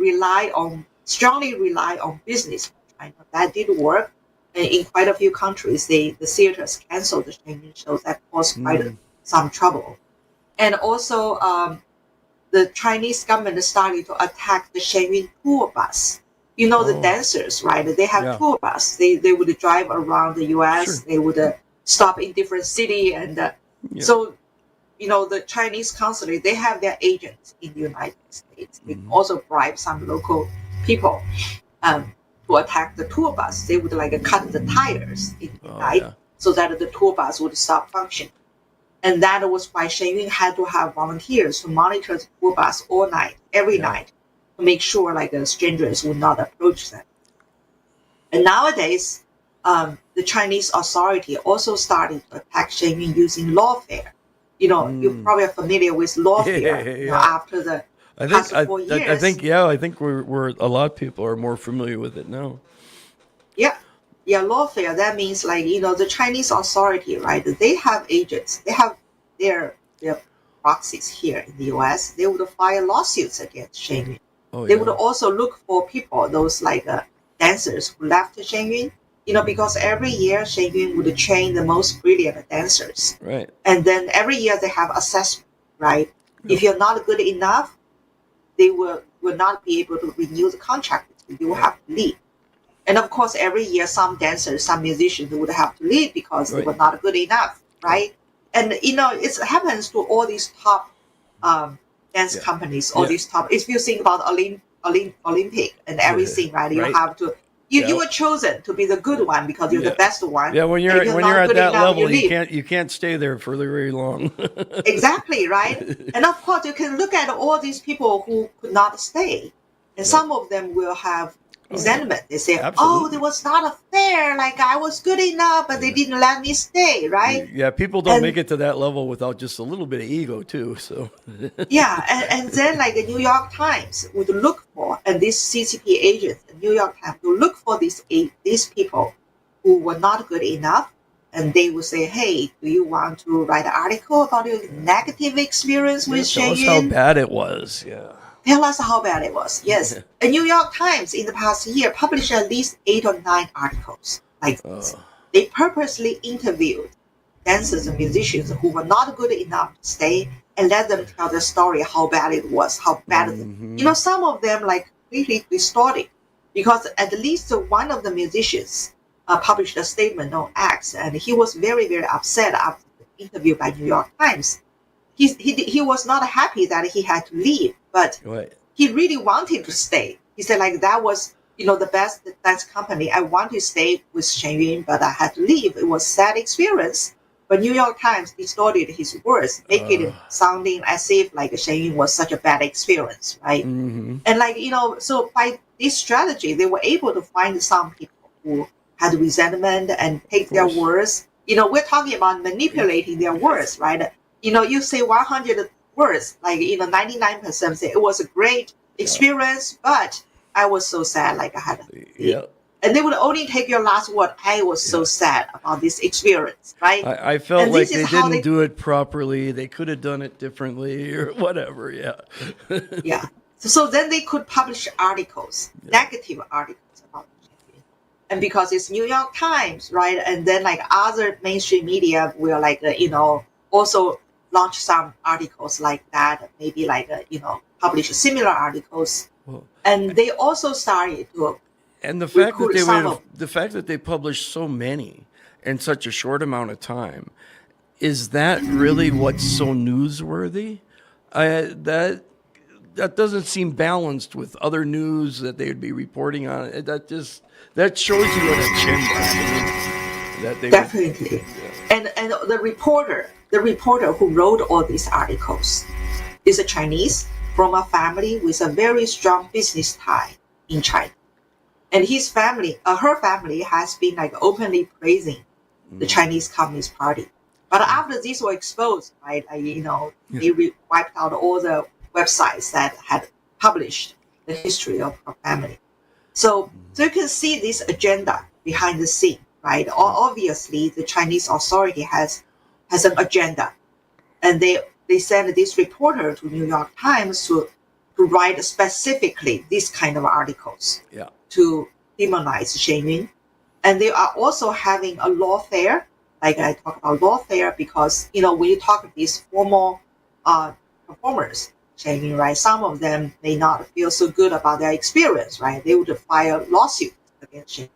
strongly rely on business from China, that did work. And in quite a few countries, the theaters canceled the Shenyun shows. That caused quite some trouble. And also, the Chinese government started to attack the Shenyun tour bus. You know, the Oh, dancers, right? They have yeah. tour bus. They would drive around the U.S. Sure. They would stop in different city, and Yeah. so you know the Chinese consulate. They have their agents in the United States. They Hmm. also bribe some local people um, to attack the tour bus. They would like cut the tires in the Oh, night yeah. so that the tour bus would stop functioning. And that was why Shenyun had to have volunteers to monitor the tour bus all night, every Yeah. night, to make sure like strangers would not approach them. And nowadays, the Chinese authority also started to attack Shenyun using lawfare. You know, you Mm. probably are familiar with lawfare. You know, Yeah. after the past 4 years, I think we're a lot of people are more familiar with it now. yeah, yeah, lawfare. That means like you know the Chinese authority, right? They have agents. They have their proxies here in the U.S. They would file lawsuits against Shenyun. Oh, They would yeah. also look for people, those like dancers who left Shenyun. You know, because every year Shenyun would train the most brilliant dancers, Right. and then every year they have assessment, right? Yep. If you're not good enough, they will not be able to renew the contract with you. You will Right. have to leave. And of course, every year some dancers, some musicians would have to leave because they Right. were not good enough, Right. right? And you know, it happens to all these top dance Yeah. companies, all Yeah. these top. If you think about Olympic and everything, right? You Right. have to. You Yeah. were chosen to be the good one because you're the Yeah. best one. Yeah. And if you're When you're not at good that enough, you level, leave. you can't stay there for very long. Exactly, right? And of course, you can look at all these people who could not stay. And Yeah. some of them will have Oh, yeah. resentment. They say, oh, Absolutely. it was not a fair. Like I was good enough, but they Yeah. didn't let me stay, right? Yeah. People don't make And it to that level without just a little bit of ego too. So. yeah, and then like the New York Times would look for, and these CCP agents, the New York Times would look for these people who were not good enough, and they would say, "Hey, do you want to write an article about your negative experience Yeah. with Tell us how Shenyun? bad it was. Yeah. Tell us how bad it was." Yes, the New York Times in the past year published at least 8 or 9 articles like this. Oh. They purposely interviewed dancers and musicians who were not good enough to stay and let them tell their story how bad it was, how bad it, you Hmm. know, some of them like completely distorted because at least one of the musicians published a statement on X and he was very, very upset after the interview by New York Times. He was not happy that he had to leave, but Right. he really wanted to stay. He said like that was you know the best dance company. I want to stay with Shenyun, but I had to leave. It was sad experience. But New York Times distorted his words, making it sounding as if like Shenyun was such a bad experience, right? Hmm. And like you know, so by this strategy, they were able to find some people who had resentment and take Of their course. words. You know, we're talking about manipulating their words, right? You know, you say 100 words, like you know, 99% say it was a great Yeah. experience, but I was so sad, like I had to leave. Yeah. And they would only take your last word. I was so Yeah. sad about this experience, right? I felt And like this is they how didn't they, do it properly. They could have done it differently or whatever. Yeah. yeah. So then they could publish articles, negative articles about it. And because it's New York Times, right? And then like other mainstream media will like, you know, also launch some articles like that, maybe like, you know, publish similar articles. Well, And they also started to and recruit some of, the fact that they published so many in such a short amount of time, is that really what's so newsworthy? That doesn't seem balanced with other news that they would be reporting on. That shows you an agenda. That they definitely. Would, And the reporter who wrote all these articles is a Chinese from a family with a very strong business tie in China. And his family, her family has been like openly praising the Chinese Communist Party. But after these were exposed, right, you know, they wiped out all the websites that had published the history of her family. So you can see this agenda behind the scene, right? Obviously, the Chinese authority has an agenda, and they send this reporter to New York Times to write specifically this kind of articles yeah. to demonize Shenyun. And they are also having a lawfare, like I talk about lawfare, because you know when you talk to these formal performers, Shengyun, right? Some of them may not feel so good about their experience, right? They would file lawsuits against Shengyun.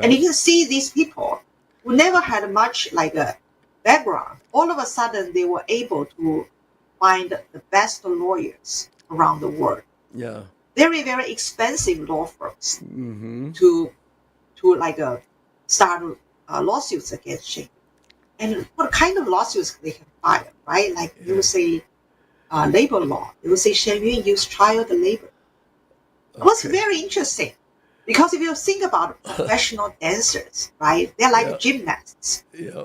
And you Right. can see these people who never had much like a background, all of a sudden they were able to find the best lawyers around the world. Yeah. Very, very expensive law firms Mm-hmm. to like start lawsuits against Shengyun. And what kind of lawsuits they can file, right? Like you Yeah. would say labor law. They would say Shengyun used child labor. It was Okay. very interesting because if you think about professional dancers, right? They're like Yeah. gymnasts. Yeah.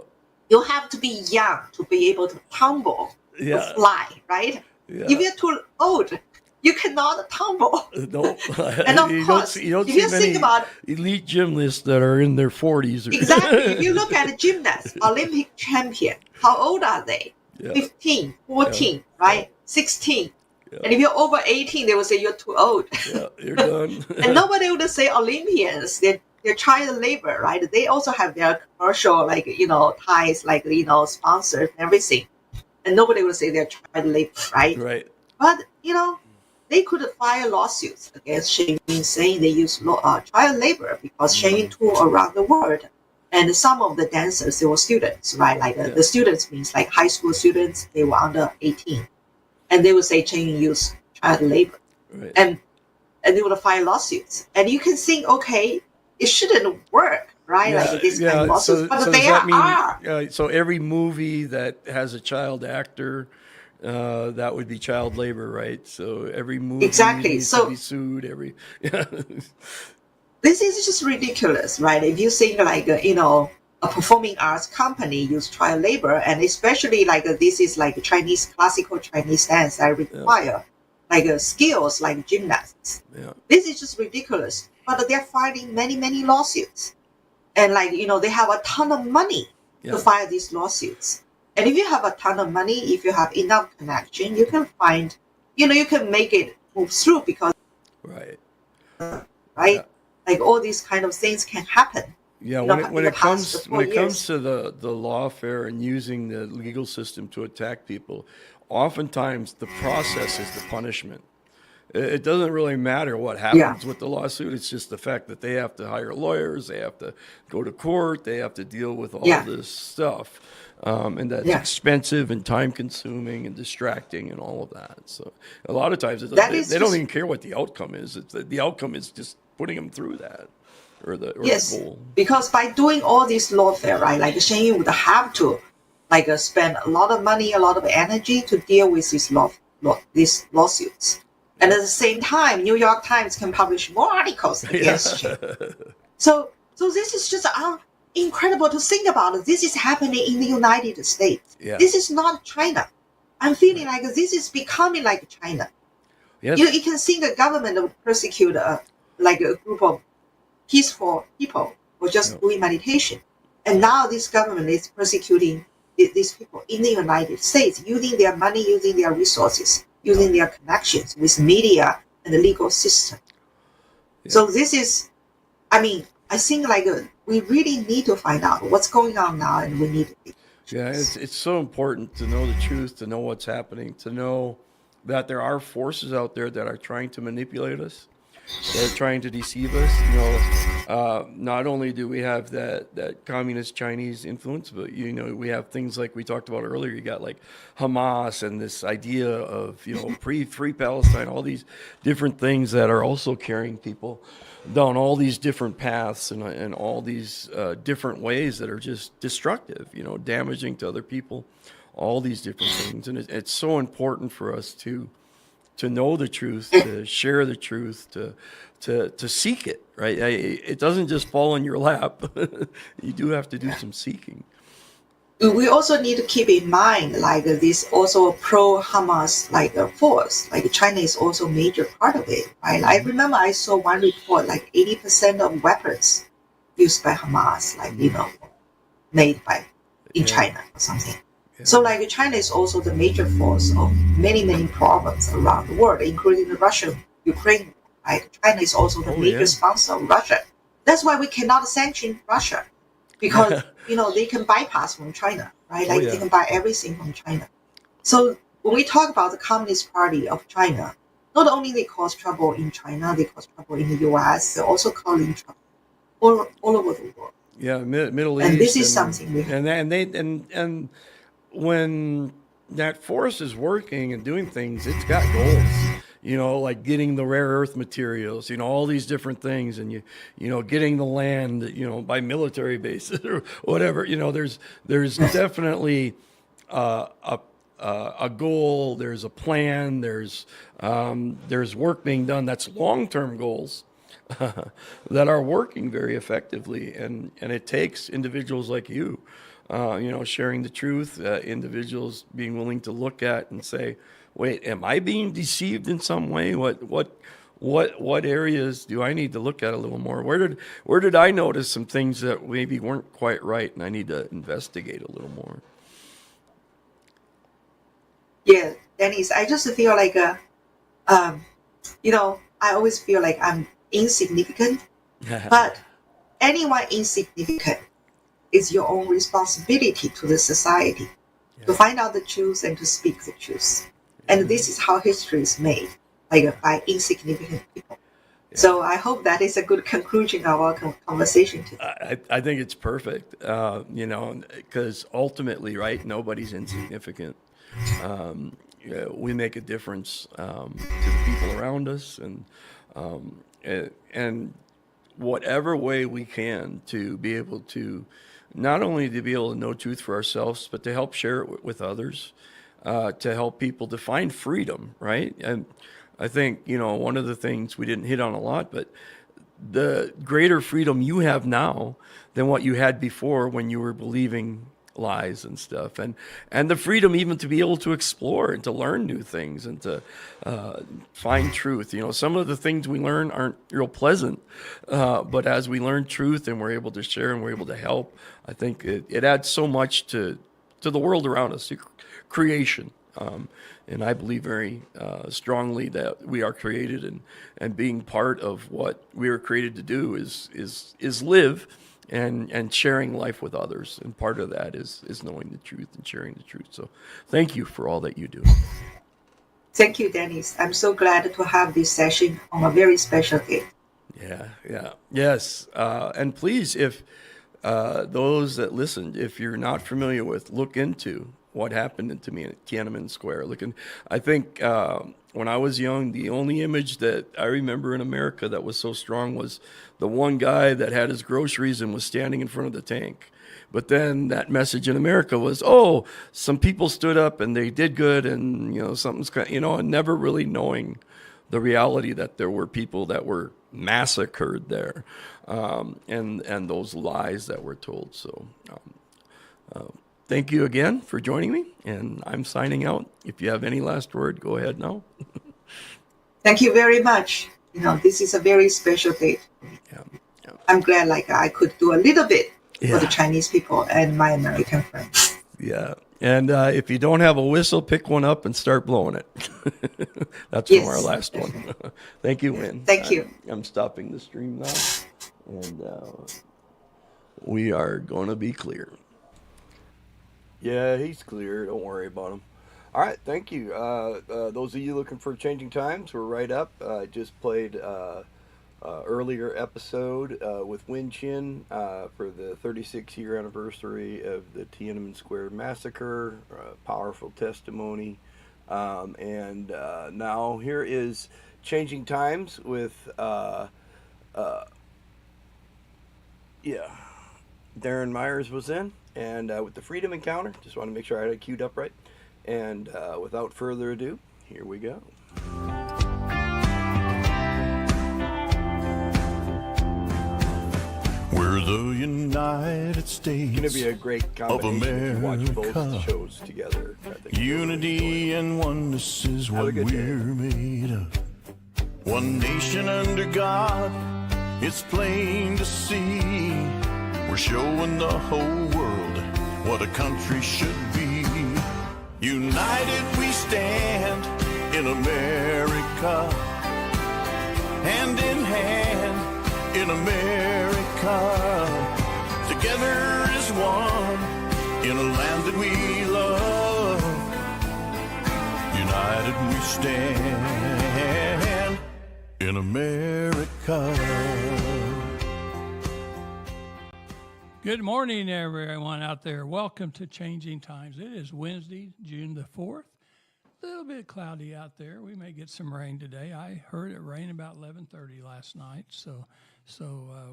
You have to be young to be able to tumble, to Yeah. fly, right? Yeah. If you're too old, you cannot tumble. No, And of you course, you don't if see you many think about elite gymnasts that are in their 40s. Or exactly, if you look at a gymnast, Olympic champion, how old are they? Yeah. 15, Yeah. 14, right? 16. Yeah. And if you're over 18, they will say you're too old. Yeah, you're done. And nobody would say Olympians, they're child labor, right? They also have their commercial, like, ties, like, sponsors and everything. And nobody would say they're child labor, right? Right. But, they could file lawsuits against Shengyun saying they use child labor because Shengyun toured around the world. And some of the dancers, they were students, right? Like the students means like high school students, they were under 18. And they would say Shengyun used child labor. Right. And they would file lawsuits. And you can think, okay, it shouldn't work, right? Yeah, Like this kind of lawsuits. But so they does that mean, are. so every movie that has a child actor, that would be child labor, right? So every movie Exactly. needs to be sued. Yeah. This is just ridiculous, right? If you think like, a performing arts company use child labor, and especially like this is like classical Chinese dance that require like skills like gymnasts. Yeah. This is just ridiculous. But they're filing many, many lawsuits. And like, they have a ton of money Yeah. to file these lawsuits. And if you have a ton of money, if you have enough connection, you can find, you can make it move through because, Right. right? Yeah. Like all these kind of things can happen. Yeah, in when the it past comes 4 when it comes years. to the lawfare and using the legal system to attack people, oftentimes the process is the punishment. It doesn't really matter what happens with the lawsuit. It's just the fact that they have to hire lawyers, they have to go to court, they have to deal with all this stuff, and that's expensive and time consuming and distracting and all of that. So a lot of times they don't even care what the outcome is. The outcome is just putting them through that. Or the goal. Because by doing all this lawfare, right, like Shengyun would have to like spend a lot of money, a lot of energy to deal with these lawsuits. And at the same time, New York Times can publish more articles against Shengyun. So this is just incredible to think about. This is happening in the United States. Yeah. This is not China. I'm feeling like this is becoming like China. Yes. You can see the government would persecute like a group of peaceful people who just doing meditation. And now this government is persecuting these people in the United States, using their money, using their resources, using their connections with media and the legal system. Yeah. So this is, I think like we really need to find out what's going on now, and we need to be. Yeah, it's so important to know the truth, to know what's happening, to know that there are forces out there that are trying to manipulate us. They're trying to deceive us. Not only do we have that communist Chinese influence, but we have things like we talked about earlier. You got like Hamas and this idea of free Palestine, all these different things that are also carrying people down all these different paths and all these different ways that are just destructive, damaging to other people, all these different things. And it's so important for us to know the truth, to share the truth, to seek it, right? It doesn't just fall in your lap. You do have to do some seeking. We also need to keep in mind, like this also pro-Hamas like force, like China is also a major part of it, right? I remember I saw one report, like 80% of weapons used by Hamas, like, made in China or something. So like China is also the major force of many, many problems around the world, including the Russia-Ukraine. Right? China is also the major sponsor of Russia. That's why we cannot sanction Russia, because they can bypass from China, right? Like they can buy everything from China. So when we talk about the Communist Party of China, not only they cause trouble in China, they cause trouble in the U.S., they're also causing trouble all over the world. Yeah, Middle And this East, is something we have. and when that force is working and doing things, it's got goals. Like getting the rare earth materials, all these different things, and getting the land, by military bases or whatever. There's definitely a goal. There's a plan. There's work being done. That's long-term goals that are working very effectively, and it takes individuals like you, sharing the truth, individuals being willing to look at and say, wait, am I being deceived in some way? What areas do I need to look at a little more? Where did I notice some things that maybe weren't quite right, and I need to investigate a little more? Yeah, Dennis, I just feel like, I always feel like I'm insignificant, but anyone insignificant is your own responsibility to the society to find out the truth and to speak the truth. And this is how history is made, like by insignificant people. So I hope that is a good conclusion of our conversation today. I think it's perfect, because ultimately, right, nobody's insignificant. We make a difference to the people around us, and whatever way we can to be able to not only to be able to know truth for ourselves, but to help share it with others, to help people to find freedom, right? And I think, one of the things we didn't hit on a lot, but the greater freedom you have now than what you had before when you were believing lies and stuff, and the freedom even to be able to explore and to learn new things and to find truth. Some of the things we learn aren't real pleasant, but as we learn truth and we're able to share and we're able to help, I think it adds so much to the world around us, to creation. And I believe very strongly that we are created, and being part of what we are created to do is live and sharing life with others. And part of that is knowing the truth and sharing the truth. So thank you for all that you do. Thank you, Dennis. I'm so glad to have this session on a very special day. Yeah. Yes. And please, if those that listened, if you're not familiar with, look into what happened to me at Tiananmen Square. I think when I was young, the only image that I remember in America that was so strong was the one guy that had his groceries and was standing in front of the tank. But then that message in America was, some people stood up and they did good, and something's and never really knowing the reality that there were people that were massacred there, and those lies that were told. So thank you again for joining me, and I'm signing out. If you have any last word, go ahead now. Thank you very much. This is a very special day. Yeah. I'm glad I could do a little bit for the Chinese people and my American friends. Yeah. And if you don't have a whistle, pick one up and start blowing it. That's from our last one. Thank you, Wen. Thank you. I'm stopping the stream now, and we are going to be clear. Yeah, he's clear. Don't worry about him. All right, thank you. Those of you looking for Changing Times, we're right up. I just played earlier episode with Wen Chen for the 36-year anniversary of the Tiananmen Square massacre. Powerful testimony. And now here is Changing Times with Darren Myers was in, and with the Freedom Encounter. Just want to make sure I had it queued up right. And without further ado, here we go. We're the United States. It's going to be a great combination if you watch both America. shows together. I think Unity and oneness is Have a what good day. we're made of. One nation under God, it's plain to see. We're showing the whole world what a country should be. United we stand in America, hand in hand in America. Together as one in a land that we love. united we stand in America. Good morning, everyone out there. Welcome to Changing Times. It is Wednesday, June the 4th. A little bit cloudy out there. We may get some rain today. I heard it rain about 11:30 last night, so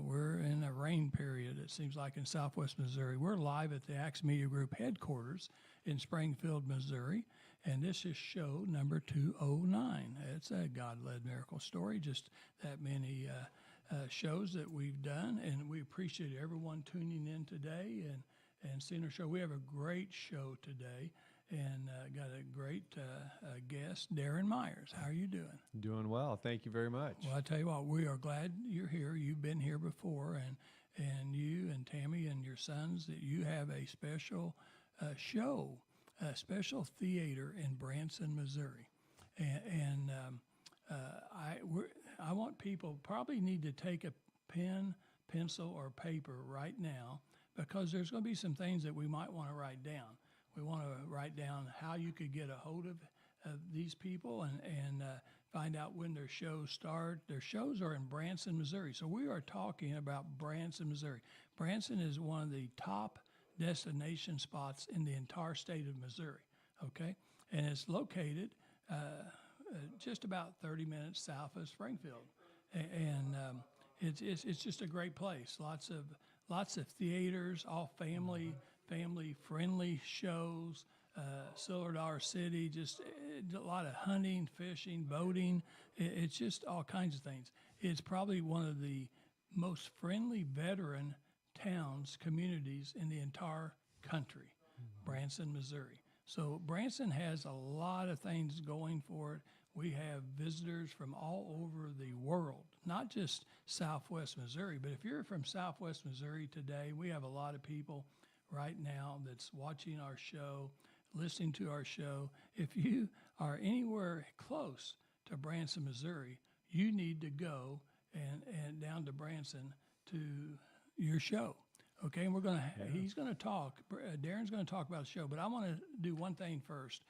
we're in a rain period, it seems like, in Southwest Missouri. We're live at the Axe Media Group headquarters in Springfield, Missouri, and this is show number 209. It's a God-led miracle story, just that many shows that we've done, and we appreciate everyone tuning in today and seeing our show. We have a great show today, and got a great guest, Darren Myers. How are you doing? Doing well. Thank you very much. Well, I tell you what, we are glad you're here. You've been here before, and you and Tammy and your sons, that you have a special show, a special theater in Branson, Missouri, and I want people probably need to take a pen, pencil, or paper right now, because there's going to be some things that we might want to write down. We want to write down how you could get a hold of these people and find out when their shows start. Their shows are in Branson, Missouri. So we are talking about Branson, Missouri. Branson is one of the top destination spots in the entire state of Missouri, okay? And it's located just about 30 minutes south of Springfield. And it's just a great place. Lots of theaters, all family-friendly shows. Silver Dollar City, just a lot of hunting, fishing, boating. It's just all kinds of things. It's probably one of the most friendly veteran towns, communities in the entire country, Branson, Missouri. So Branson has a lot of things going for it. We have visitors from all over the world, not just Southwest Missouri, but if you're from Southwest Missouri today, we have a lot of people right now that's watching our show, listening to our show. If you are anywhere close to Branson, Missouri, you need to go and down to Branson to your show. Okay, and he's going to talk, Darren's going to talk about the show, but I want to do one thing first.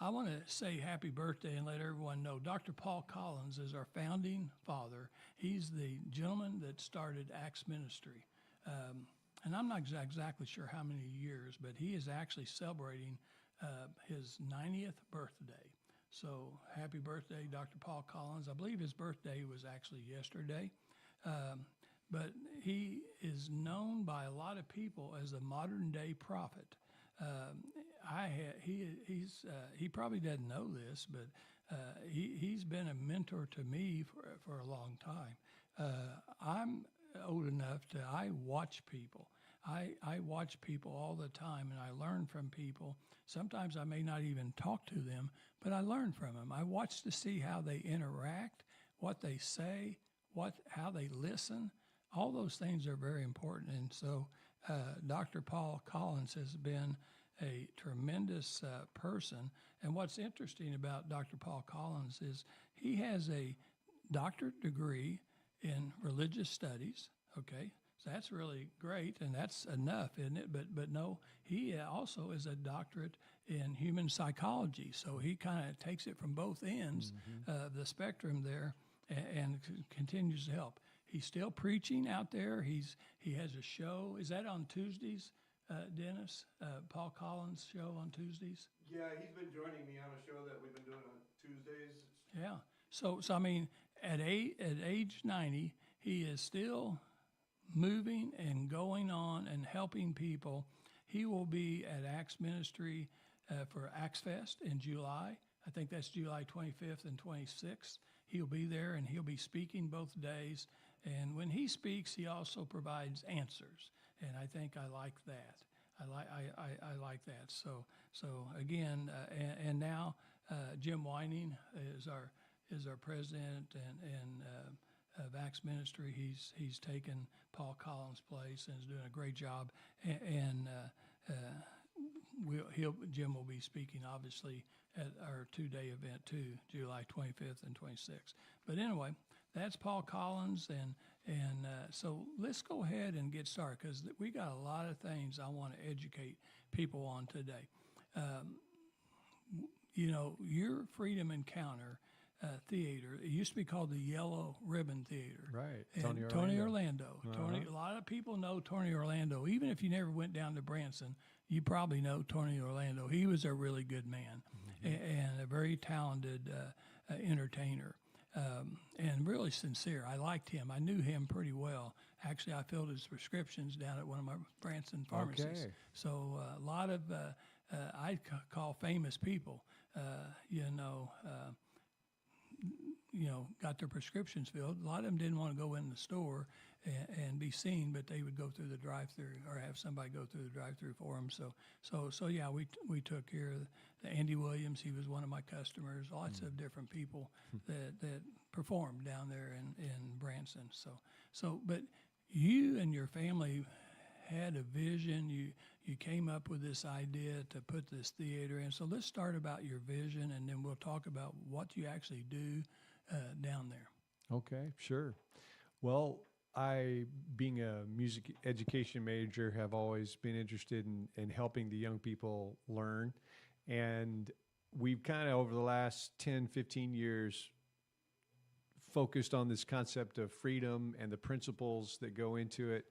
I want to say happy birthday and let everyone know Dr. Paul Collins is our founding father. He's the gentleman that started Axe Ministry. And I'm not exactly sure how many years, but he is actually celebrating his 90th birthday. So happy birthday, Dr. Paul Collins. I believe his birthday was actually yesterday. But he is known by a lot of people as a modern-day prophet. He probably doesn't know this, but he's been a mentor to me for a long time. I'm old enough I watch people. I watch people all the time, and I learn from people. Sometimes I may not even talk to them, but I learn from them. I watch to see how they interact, what they say, how they listen. All those things are very important. And so Dr. Paul Collins has been a tremendous person. And what's interesting about Dr. Paul Collins is he has a doctorate degree in religious studies, okay? So that's really great, and that's enough, isn't it? But no, he also is a doctorate in human psychology. So he kind of takes it from both ends of the spectrum there and continues to help. He's still preaching out there. He has a show. Is that on Tuesdays, Dennis? Paul Collins' show on Tuesdays? Yeah, he's been joining me on a show that we've been doing on Tuesdays. Yeah. So I mean, at age 90, he is still moving and going on and helping people. He will be at Axe Ministry for Axe Fest in July. I think that's July 25th and 26th. He'll be there, and he'll be speaking both days. And when he speaks, he also provides answers, and I think I like that. I like that. So again, and now Jim Whining is our president and of Axe Ministry. He's taken Paul Collins' place and is doing a great job. And Jim will be speaking obviously at our 2-day event too, July 25th and 26th. But anyway, that's Paul Collins, and so let's go ahead and get started, because we got a lot of things I want to educate people on today. your Freedom Encounter theater, it used to be called the Yellow Ribbon Theater. Right. And Tony Orlando. Tony, a lot of people know Tony Orlando. Even if you never went down to Branson, you probably know Tony Orlando. He was a really good man and a very talented entertainer. And really sincere. I liked him. I knew him pretty well. Actually, I filled his prescriptions down at one of my Branson pharmacies. Okay. So a lot of I'd call famous people, got their prescriptions filled. A lot of them didn't want to go in the store and be seen, but they would go through the drive-through or have somebody go through the drive-through for them. So yeah, we took care of Andy Williams. He was one of my customers. Lots of different people that performed down there in Branson. But you and your family had a vision. You came up with this idea to put this theater in. So let's start about your vision, and then we'll talk about what you actually do down there. Okay, sure. Well, I, being a music education major, have always been interested in helping the young people learn. And we've kind of, over the last 10, 15 years, focused on this concept of freedom and the principles that go into it,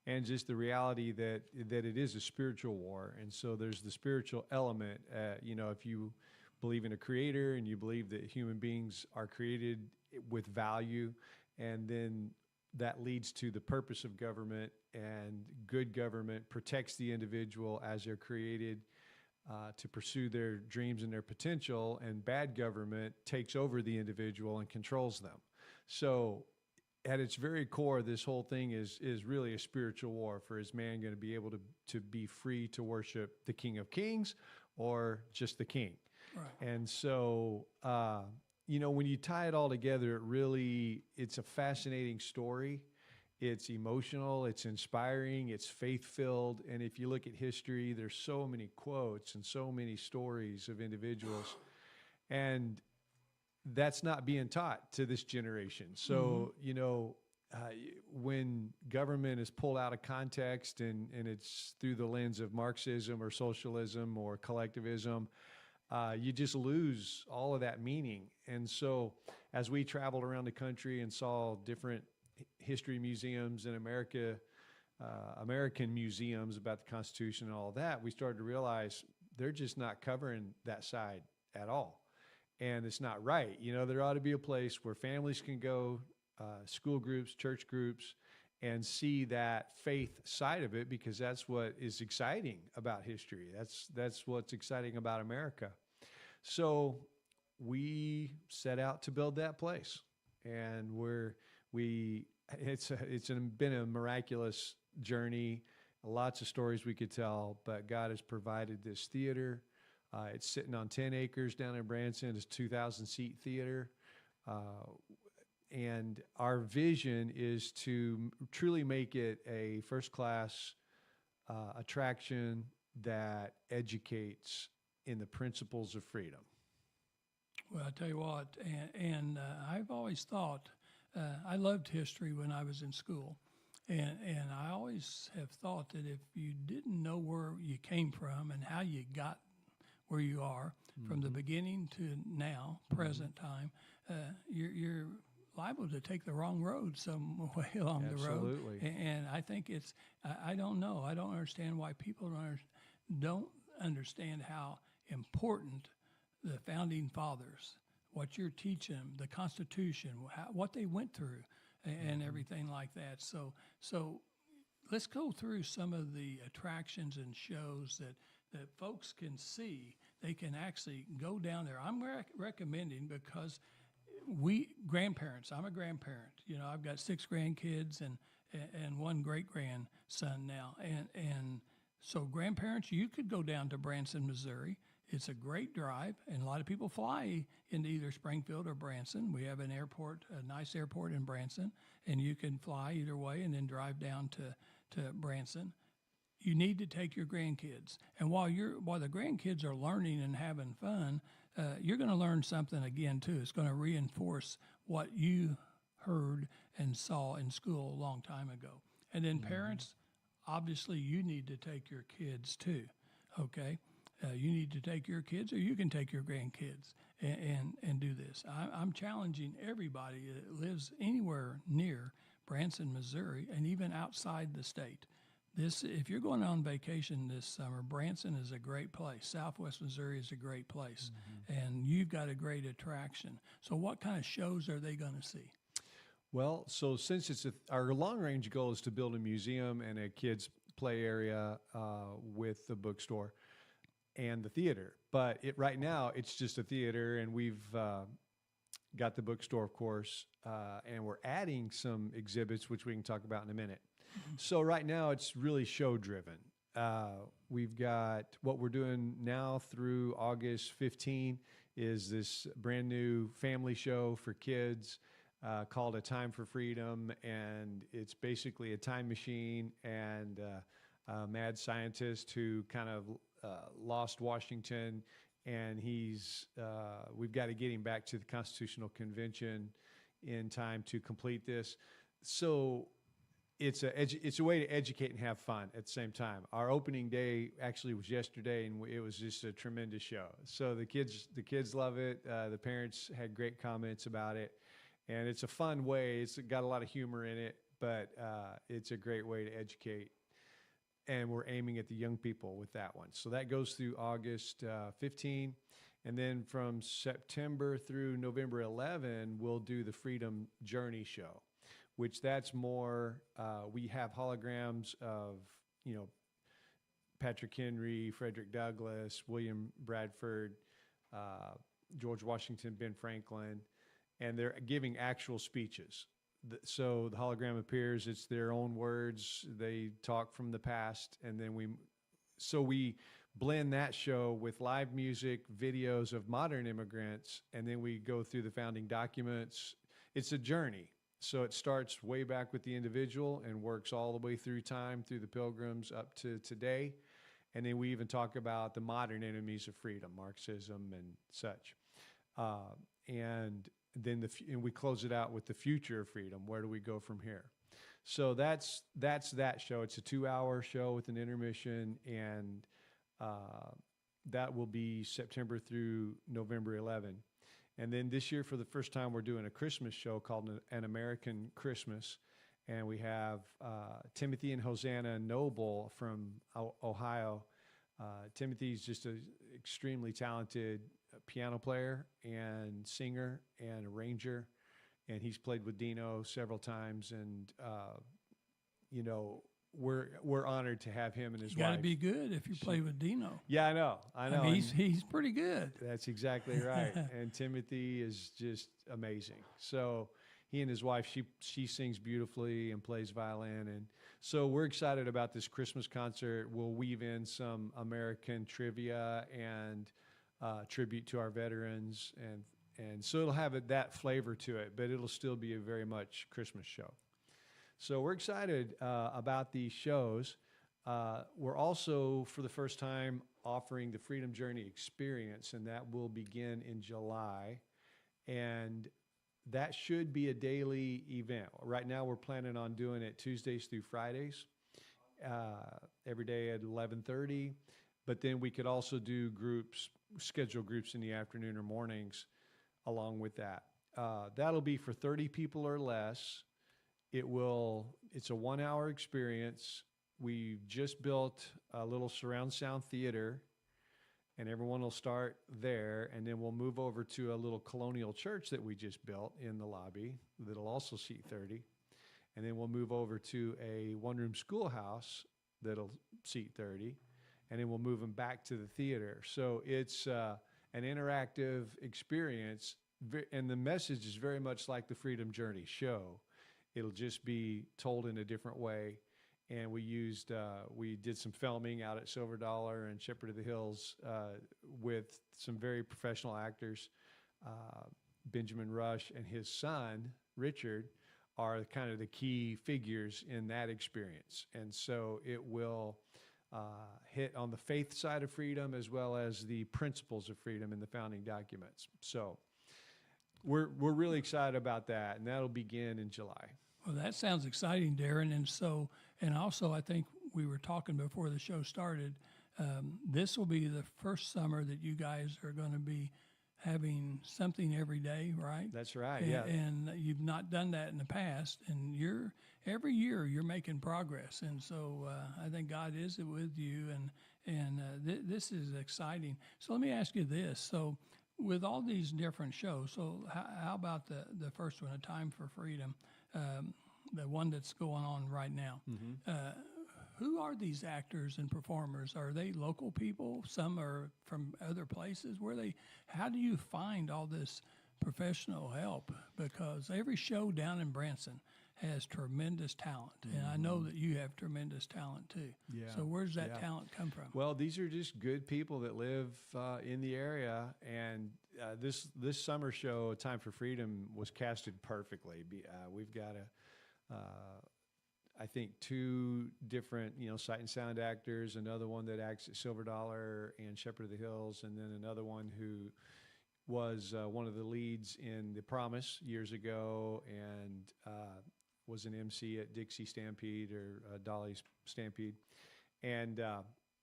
and just the reality that it is a spiritual war. And so there's the spiritual element. If you believe in a creator and you believe that human beings are created with value, and then that leads to the purpose of government, and good government protects the individual as they're created to pursue their dreams and their potential, and bad government takes over the individual and controls them. So at its very core, this whole thing is really a spiritual war. For is man going to be able to be free to worship the King of Kings or just the King? Right. And so, when you tie it all together, it's a fascinating story. It's emotional, it's inspiring, it's faith-filled. And if you look at history, there's so many quotes and so many stories of individuals. And that's not being taught to this generation. So, when government is pulled out of context and it's through the lens of Marxism or socialism or collectivism, you just lose all of that meaning. And so as we traveled around the country and saw different history museums in America, American museums about the Constitution and all that, we started to realize they're just not covering that side at all. And it's not right. There ought to be a place where families can go, school groups, church groups, and see that faith side of it, because that's what is exciting about history. That's what's exciting about America. So we set out to build that place, and it's been a miraculous journey. Lots of stories we could tell, but God has provided this theater. It's sitting on 10 acres down in Branson. It's a 2,000-seat theater. And our vision is to truly make it a first-class attraction that educates in the principles of freedom. Well, I tell you what, and I've always thought, I loved history when I was in school. And I always have thought that if you didn't know where you came from and how you got where you are from the beginning to now, present time, you're liable to take the wrong road some way along the road. Absolutely. And I think I don't know. I don't understand why people don't understand how important the founding fathers, what you're teaching them, the Constitution, what they went through, and everything like that. So let's go through some of the attractions and shows that folks can see. They can actually go down there. I'm recommending, because grandparents, I'm a grandparent. I've got 6 grandkids and 1 great-grandson now. And so grandparents, you could go down to Branson, Missouri. It's a great drive, and a lot of people fly into either Springfield or Branson. We have an airport, a nice airport in Branson, and you can fly either way and then drive down to Branson. You need to take your grandkids. And while the grandkids are learning and having fun, you're going to learn something again, too. It's going to reinforce what you heard and saw in school a long time ago. And then parents, obviously you need to take your kids, too, okay? You need to take your kids, or you can take your grandkids and do this. I'm challenging everybody that lives anywhere near Branson, Missouri, and even outside the state. If you're going on vacation this summer, Branson is a great place. Southwest Missouri is a great place, and you've got a great attraction. So, what kind of shows are they going to see? Well, so since our long range goal is to build a museum and a kids play area with the bookstore and the theater, but right now it's just a theater, and we've got the bookstore, of course, and we're adding some exhibits, which we can talk about in a minute. So right now it's really show driven. We've got what we're doing now through August 15 is this brand new family show for kids called A Time for Freedom, and it's basically a time machine and a mad scientist who kind of lost Washington, and we've got to get him back to the Constitutional Convention in time to complete this. So it's a way to educate and have fun at the same time. Our opening day actually was yesterday, and it was just a tremendous show. So the kids love it. The parents had great comments about it, and it's a fun way. It's got a lot of humor in it, but it's a great way to educate. And we're aiming at the young people with that one. So that goes through August 15. And then from September through November 11, we'll do the Freedom Journey show, which that's more, we have holograms of, Patrick Henry, Frederick Douglass, William Bradford, George Washington, Ben Franklin, and they're giving actual speeches. So the hologram appears, it's their own words, they talk from the past, and then we blend that show with live music, videos of modern immigrants, and then we go through the founding documents. It's a journey. So it starts way back with the individual and works all the way through time, through the Pilgrims up to today. And then we even talk about the modern enemies of freedom, Marxism and such. And then we close it out with the future of freedom. Where do we go from here? So that's that show. It's a 2-hour show with an intermission, and that will be September through November 11. And then this year, for the first time, we're doing a Christmas show called An American Christmas. And we have Timothy and Hosanna Noble from Ohio. Timothy's just an extremely talented piano player and singer and arranger. And he's played with Dino several times. And, we're honored to have him and his wife. You got to be good if you play with Dino. Yeah, I know. I mean, he's pretty good. That's exactly right. And Timothy is just amazing. So he and his wife, she sings beautifully and plays violin. And so we're excited about this Christmas concert. We'll weave in some American trivia and tribute to our veterans. And so it'll have that flavor to it, but it'll still be a very much Christmas show. So we're excited about these shows. We're also, for the first time, offering the Freedom Journey Experience, and that will begin in July. And that should be a daily event. Right now, we're planning on doing it Tuesdays through Fridays, every day at 11:30. But then we could also do schedule groups in the afternoon or mornings along with that. That'll be for 30 people or less. It's a 1-hour experience. We just built a little surround sound theater, and everyone will start there, and then we'll move over to a little colonial church that we just built in the lobby that'll also seat 30. And then we'll move over to a one-room schoolhouse that'll seat 30, and then we'll move them back to the theater. So it's an interactive experience, and the message is very much like the Freedom Journey show. It'll just be told in a different way. And we did some filming out at Silver Dollar and Shepherd of the Hills with some very professional actors. Benjamin Rush and his son, Richard, are kind of the key figures in that experience. And so it will hit on the faith side of freedom as well as the principles of freedom in the founding documents. So we're really excited about that, and that'll begin in July. Well, that sounds exciting, Darren. And also, I think we were talking before the show started, This will be the first summer that you guys are going to be having something every day, right? That's right. And, Yeah. and you've not done that in the past, and every year you're making progress, and so I think God is with you, and this is exciting. So let me ask you this: so with all these different shows, so how about the first one, A Time for Freedom, the one that's going on right now? Who are these actors and performers? Are they local people? Some are from other places. How do you find all this professional help? Because every show down in Branson has tremendous talent, and I know that you have tremendous talent too. Yeah. So where does that Yeah. talent come from? Well, these are just good people that live in the area, and this summer show, A Time for Freedom, was casted perfectly. We've got I think 2 different, sight and sound actors, another one that acts at Silver Dollar and Shepherd of the Hills, and then another one who was one of the leads in The Promise years ago, and was an MC at Dixie Stampede or Dolly's Stampede. And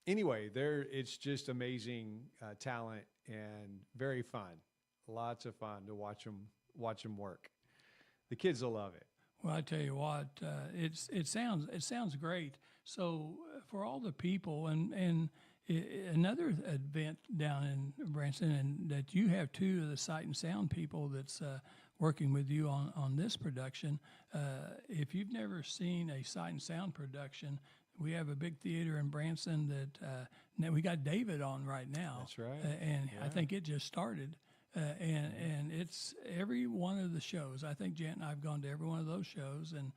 anyway, it's just amazing talent and very fun. Lots of fun to watch them work. The kids will love it. Well, I tell you what, it sounds great. So for all the people, and another event down in Branson, and that you have 2 of the sight and sound people that's working with you on this production. If you've never seen a sight and sound production, we have a big theater in Branson that now we got David on right now. That's right. And I think it just started. And it's every one of the shows. I think Jan and I have gone to every one of those shows, and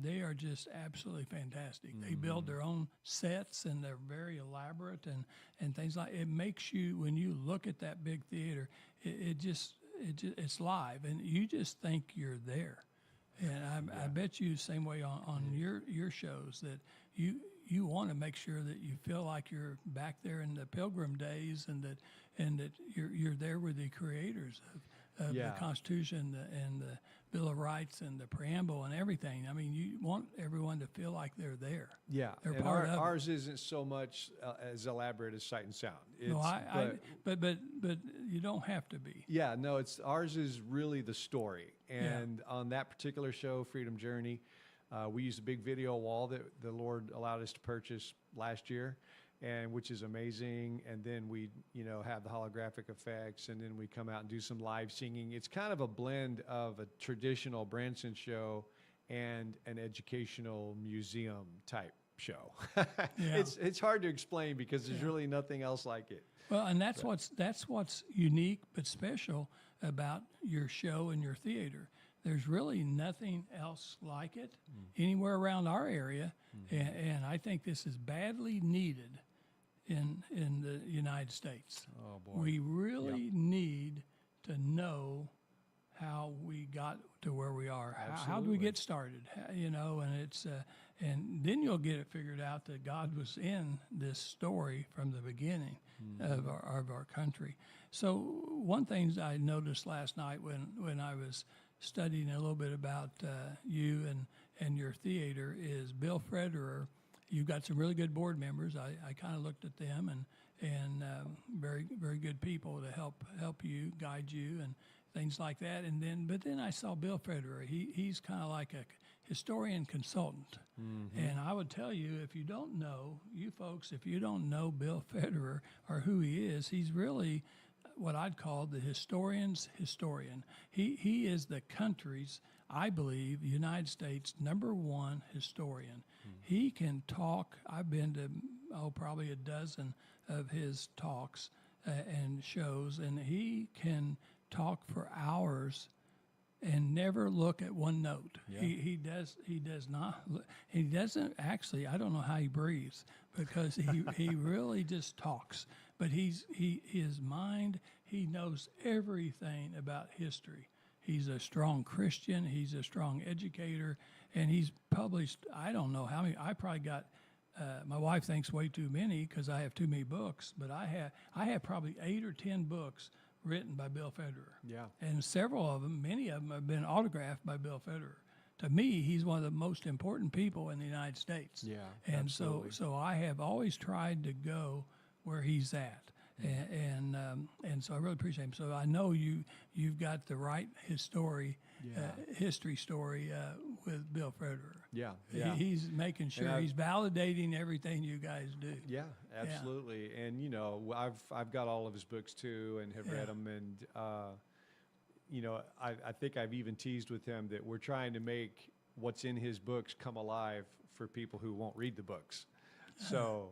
they are just absolutely fantastic. They build their own sets, and they're very elaborate, and things like it makes you, when you look at that big theater, it's live, and you just think you're there. And I bet you the same way on your shows, that you want to make sure that you feel like you're back there in the Pilgrim days, and that you're there with the creators of the Constitution and the Bill of Rights and the preamble and everything. I mean, you want everyone to feel like they're there. Yeah, they're and part of ours isn't so much as elaborate as Sight and Sound. But you don't have to be. Yeah, no, ours is really the story. And on that particular show, Freedom Journey, we used a big video wall that the Lord allowed us to purchase last year, and which is amazing. And then we, have the holographic effects, and then we come out and do some live singing. It's kind of a blend of a traditional Branson show and an educational museum type show. It's hard to explain because there's really nothing else like it. Well, and that's what's unique but special about your show and your theater. There's really nothing else like it anywhere around our area, and I think this is badly needed in the United States. Oh boy, we really need to know how we got to where we are. How do we get started? And it's and then you'll get it figured out that God was in this story from the beginning of our country. So one thing I noticed last night when I was studying a little bit about you and your theater is Bill Frederer. You've got some really good board members. I kind of looked at them and very, very good people to help you, guide you, and things like that. But then I saw Bill Frederer. He's kind of like a historian consultant. And I would tell you, if you don't know, you folks, if you don't know Bill Frederer or who he is, he's really what I'd call the historian's historian. He is the country's, I believe, United States #1 historian. He can talk. I've been to probably a dozen of his talks and shows, and he can talk for hours and never look at one note. Yeah. He does not. He doesn't actually. I don't know how he breathes because he really just talks. But his mind. He knows everything about history. He's a strong Christian. He's a strong educator, and he's published. I don't know how many. I probably got. My wife thinks way too many because I have too many books. But I have probably 8 or 10 books written by Bill Frederer. Yeah. And many of them have been autographed by Bill Frederer. to me, he's one of the most important people in the United States. Yeah, and absolutely. so I have always tried to go where he's at, and so I really appreciate him. So I know you've got the right history story with Bill Federer. Yeah, He's making sure he's validating everything you guys do. Yeah, absolutely. And I've got all of his books too, and have read them. And I think I've even teased with him that we're trying to make what's in his books come alive for people who won't read the books. So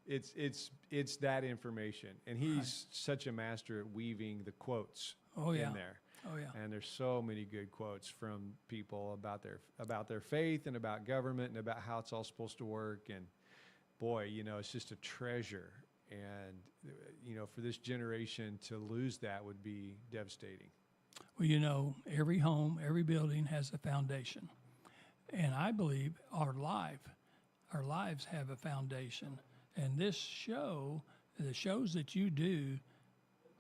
it's that information, and he's such a master at weaving the quotes in there. Oh yeah. And there's so many good quotes from people about their faith and about government and about how it's all supposed to work. And boy, it's just a treasure. And for this generation to lose that would be devastating. Well, every home, every building has a foundation, and I believe our lives have a foundation. And this show, the shows that you do,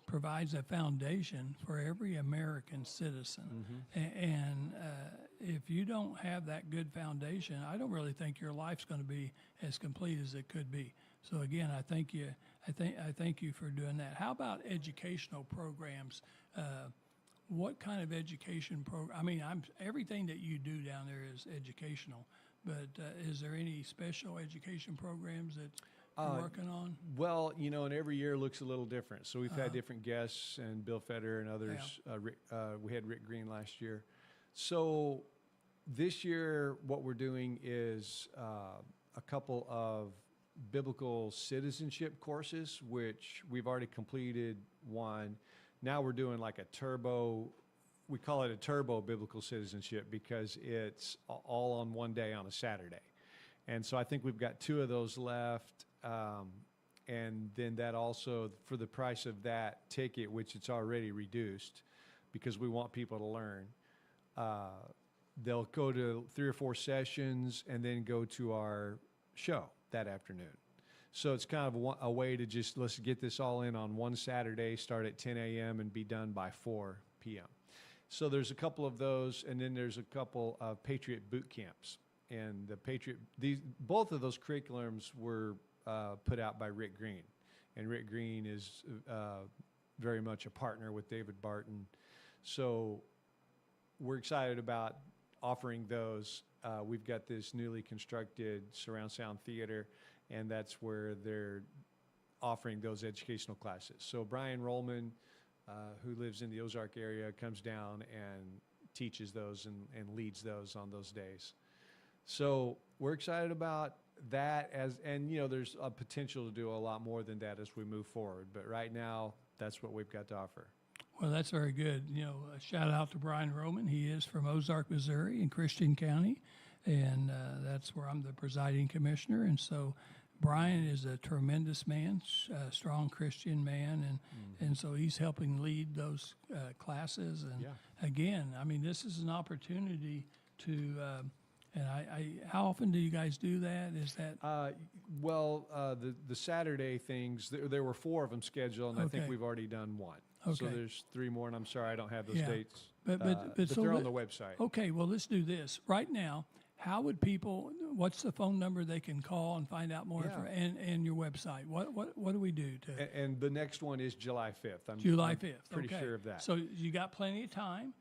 provides a foundation for every American citizen. And if you don't have that good foundation, I don't really think your life's going to be as complete as it could be. So again, I thank you. I thank you for doing that. How about educational programs? What kind of education program? I mean, everything that you do down there is educational, but is there any special education programs that you're working on? Well, and every year looks a little different. So we've had different guests, and Bill Federer and others. We had Rick Green last year. So this year, what we're doing is a couple of biblical citizenship courses, which we've already completed one. Now we're doing like a turbo. We call it a turbo biblical citizenship because it's all on one day on a Saturday. And so I think we've got 2 of those left. And then that also, for the price of that ticket, which it's already reduced because we want people to learn, they'll go to 3 or 4 sessions and then go to our show that afternoon. So it's kind of a way to just, let's get this all in on one Saturday, start at 10 a.m. and be done by 4 p.m. So there's a couple of those, and then there's a couple of Patriot boot camps. And both of those curriculums were put out by Rick Green. And Rick Green is very much a partner with David Barton. So we're excited about offering those. We've got this newly constructed surround sound theater, and that's where they're offering those educational classes. So Brian Rollman, who lives in the Ozark area, comes down and teaches those and leads those on those days. So we're excited about that, and there's a potential to do a lot more than that as we move forward. But right now, that's what we've got to offer. Well, that's very good. A shout out to Brian Roman. He is from Ozark, Missouri in Christian County, and that's where I'm the presiding commissioner. And so Brian is a tremendous man, a strong Christian man, and so he's helping lead those classes. And again, I mean, this is an opportunity to, and how often do you guys do that? Is that? The Saturday things, there were 4 of them scheduled, and I think we've already done 1. Okay. So there's 3 more, and I'm sorry I don't have those dates. But so they're on the website. Okay, well, let's do this. Right now, how would people, what's the phone number they can call and find out more and your website? What do we do to? And the next one is July 5th. July 5th. Pretty sure of that. So you got plenty of time.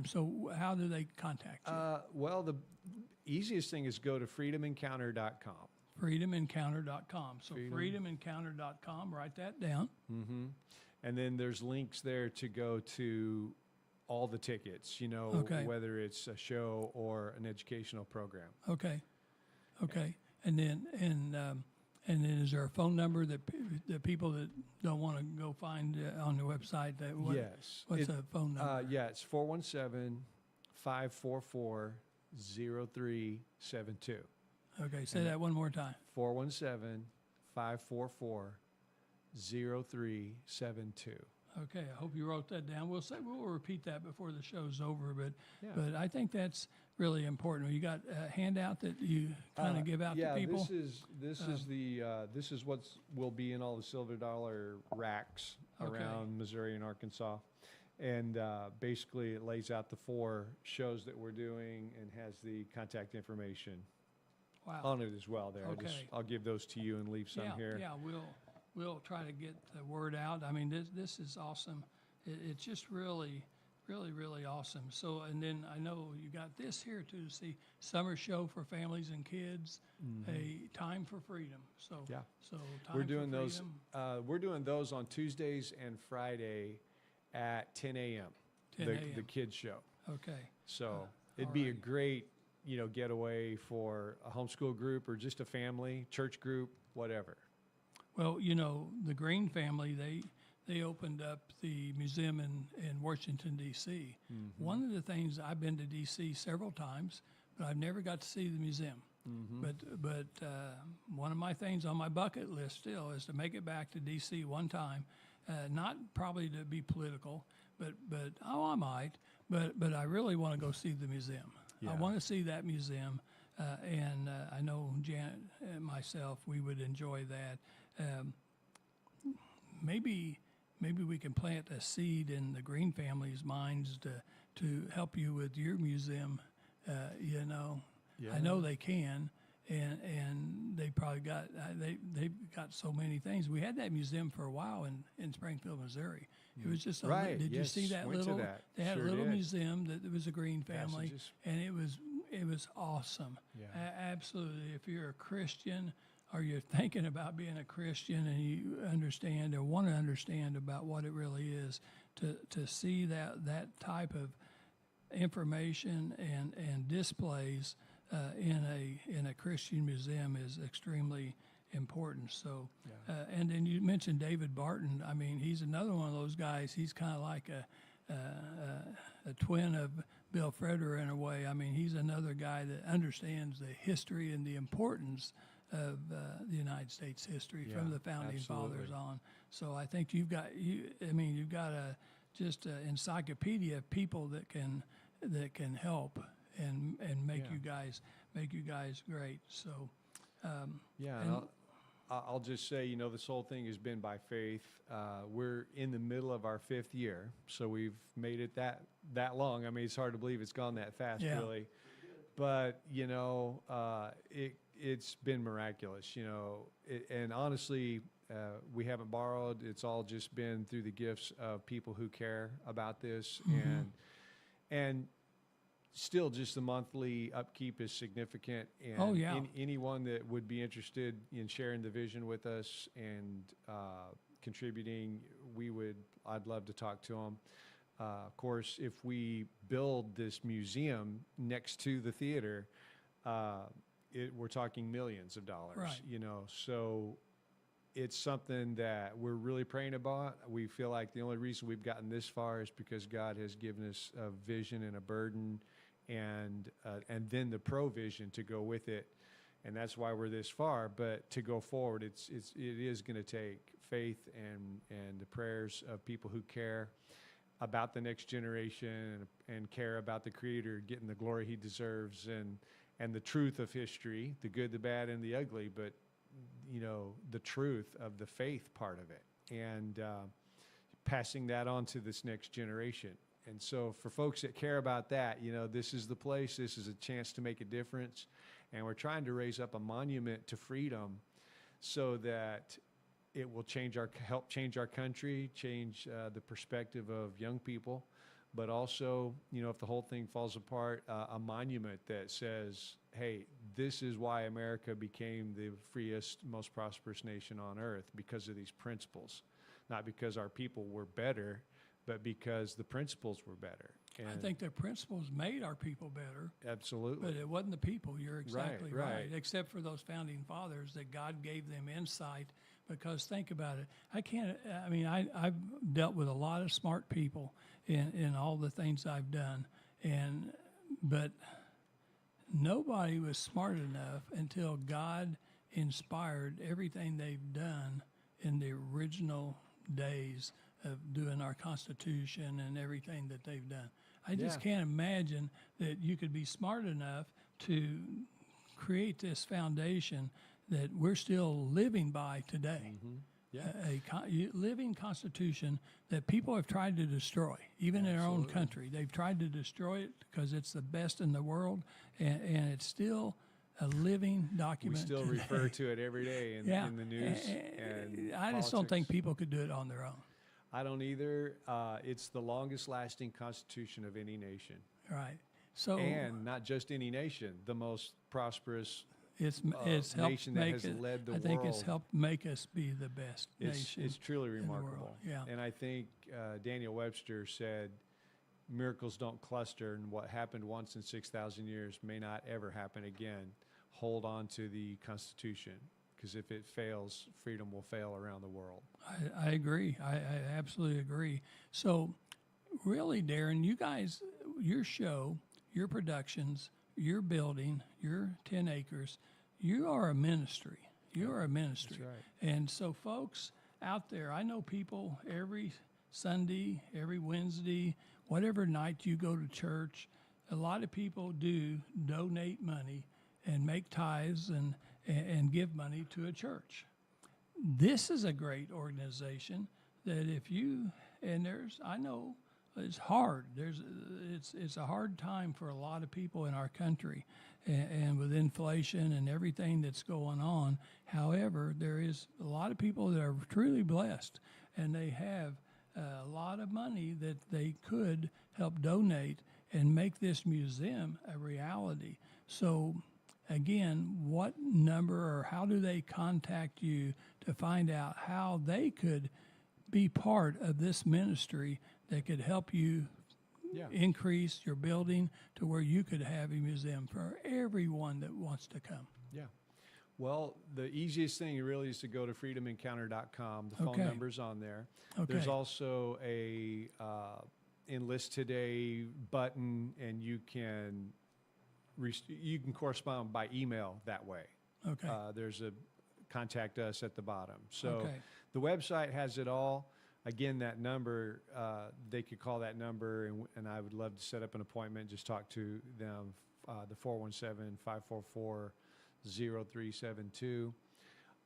So how do they contact you? Well, the easiest thing is go to freedomencounter.com. Freedomencounter.com. So freedomencounter.com, write that down. Mm-hmm. And then there's links there to go to all the tickets, whether it's a show or an educational program. Okay. And then is there a phone number that the people that don't want to go find on the website? Yes. What's the phone number? It's 417-544-0372. Okay, say that one more time. 417-544-0372. Okay, I hope you wrote that down. We'll repeat that before the show's over, but I think that's really important. You got a handout that you kind of give out to people. This is what will be in all the silver dollar racks around Missouri and Arkansas, And basically, it lays out the 4 shows that we're doing and has the contact information Wow. on it as well. There, Okay. I'll give those to you and leave some Yeah, here. yeah, we'll try to get the word out. I mean, this is awesome. It's just really, really, really awesome. So, and then I know you got this here too, to see summer show for families and kids, a time for freedom. So, Mm-hmm. Yeah. so time We're for doing those. freedom. We're doing those on Tuesdays and Friday at 10 a.m. 10 the a.m.. kids show. Okay. So it'd be a alrighty. great, getaway for a homeschool group or just a family, church group, whatever. Well, the Green family, they opened up the museum in Washington, D.C. One of the things, I've been to D.C. several times, but I've never got to see the museum. But one of my things on my bucket list still is to make it back to D.C. one time, not probably to be political, but I might, but I really want to go see the museum. I Yeah. want to see that museum, and I know Janet and myself, we would enjoy that. Maybe we can plant a seed in the Green family's minds to help you with your museum. I know they can, and they probably got they've got so many things. We had that museum for a while in Springfield, Missouri. It was just Right, Did you see yes, that went to little? that. They had Sure a little did. museum that was a Green family, Passages. and it was awesome. Yeah. Absolutely. If you're a Christian or you're thinking about being a Christian and you understand or want to understand about what it really is, to see that type of information and displays in a Christian museum is extremely important. So, and then you mentioned David Barton. I mean, he's another one of those guys. He's kind of like a twin of Bill Federer in a way. I mean, he's another guy that understands the history and the importance of the United States history from Yeah, the founding fathers absolutely. on. So I think you've got just an encyclopedia of people that can help and make Yeah. you guys great. So Yeah, And- and I'll just say, this whole thing has been by faith. We're in the middle of our 5th year, so we've made it that long. I mean, it's hard to believe it's gone that fast, Yeah. really. But it's been miraculous, and honestly, we haven't borrowed. It's all just been through the gifts of people who care about this, and still just the monthly upkeep is significant. And Oh, yeah. anyone that would be interested in sharing the vision with us and contributing, I'd love to talk to them. Of course, if we build this museum next to the theater, we're talking millions of dollars, Right. So it's something that we're really praying about. We feel like the only reason we've gotten this far is because God has given us a vision and a burden, and then the provision to go with it, and that's why we're this far. But to go forward, it is going to take faith and the prayers of people who care about the next generation and care about the Creator getting the glory He deserves, and the truth of history, the good, the bad, and the ugly, but the truth of the faith part of it, and passing that on to this next generation. And so for folks that care about that, this is the place, this is a chance to make a difference. And we're trying to raise up a monument to freedom so that it will help change our country, change the perspective of young people, but also, if the whole thing falls apart, a monument that says, hey, this is why America became the freest, most prosperous nation on earth, because of these principles. Not because our people were better, but because the principles were better. I And think the principles made our people better, absolutely. but it wasn't the people. You're exactly right. right. Except for those founding fathers, that God gave them insight. Because think about it, I've dealt with a lot of smart people in all the things I've done, but nobody was smart enough until God inspired everything they've done in the original days of doing our Constitution and everything that they've done. I just Yeah. can't imagine that you could be smart enough to create this foundation that we're still living by today. a living constitution that people have tried to destroy, even in our own country. They've tried to destroy it because it's the best in the world, and it's still a living We document. still today. refer to it every day in the news. And I just don't think politics. people could do it on their own. I don't either. It's the longest lasting constitution of any nation. Right. So And not just any nation, the most prosperous. it's helped nation that make has it, led the I think it's world. helped make us be the best nation. It's truly in the world. remarkable. Yeah. And I think Daniel Webster said, miracles don't cluster, and what happened once in 6,000 years may not ever happen again. Hold on to the Constitution, because if it fails, freedom will fail around the world. I agree. I absolutely agree. So, really, Darren, you guys, your show, your productions, your building, your 10 acres, you are a ministry. You are a ministry. That's right. And so, folks out there, I know people every Sunday, every Wednesday, whatever night you go to church, a lot of people do donate money and make tithes and give money to a church. This is a great organization that if you, and there's, I know it's hard. It's a hard time for a lot of people in our country, and with inflation and everything that's going on. However, there is a lot of people that are truly blessed, and they have a lot of money that they could help donate and make this museum a reality. So, again, what number or how do they contact you to find out how they could be part of this ministry that could help you Yeah. increase your building to where you could have a museum for everyone that wants to come? Yeah. Well, the easiest thing really is to go to freedomencounter.com. The phone Okay. number's on there. Okay. There's also a enlist today button, and you can correspond by email that way. Okay. There's a contact us at the bottom. So Okay. the website has it all. Again, that number, they could call that number, and I would love to set up an appointment, just talk to them, the 417-544-0372.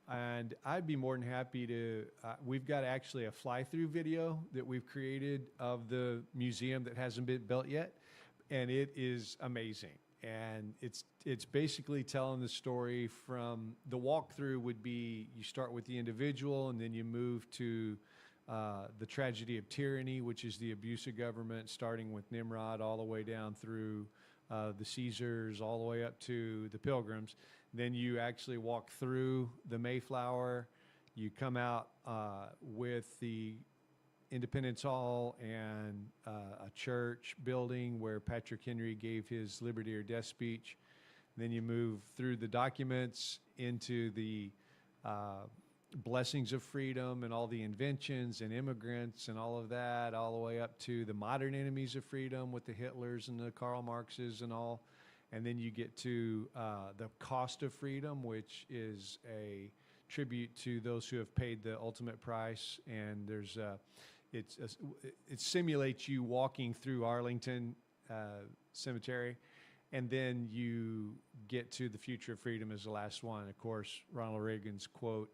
And I'd be more than happy to, we've got actually a fly-through video that we've created of the museum that hasn't been built yet, and it is amazing. And it's basically telling the story from, the walkthrough would be, you start with the individual, and then you move to the tragedy of tyranny, which is the abuse of government, starting with Nimrod all the way down through the Caesars, all the way up to the Pilgrims. Then you actually walk through the Mayflower. You come out with the Independence Hall and a church building where Patrick Henry gave his Liberty or Death speech. Then you move through the documents into the blessings of freedom and all the inventions and immigrants and all of that, all the way up to the modern enemies of freedom with the Hitlers and the Karl Marxes and all. And then you get to the cost of freedom, which is a tribute to those who have paid the ultimate price. And there's it simulates you walking through Arlington Cemetery. And then you get to the future of freedom as the last one. Of course, Ronald Reagan's quote,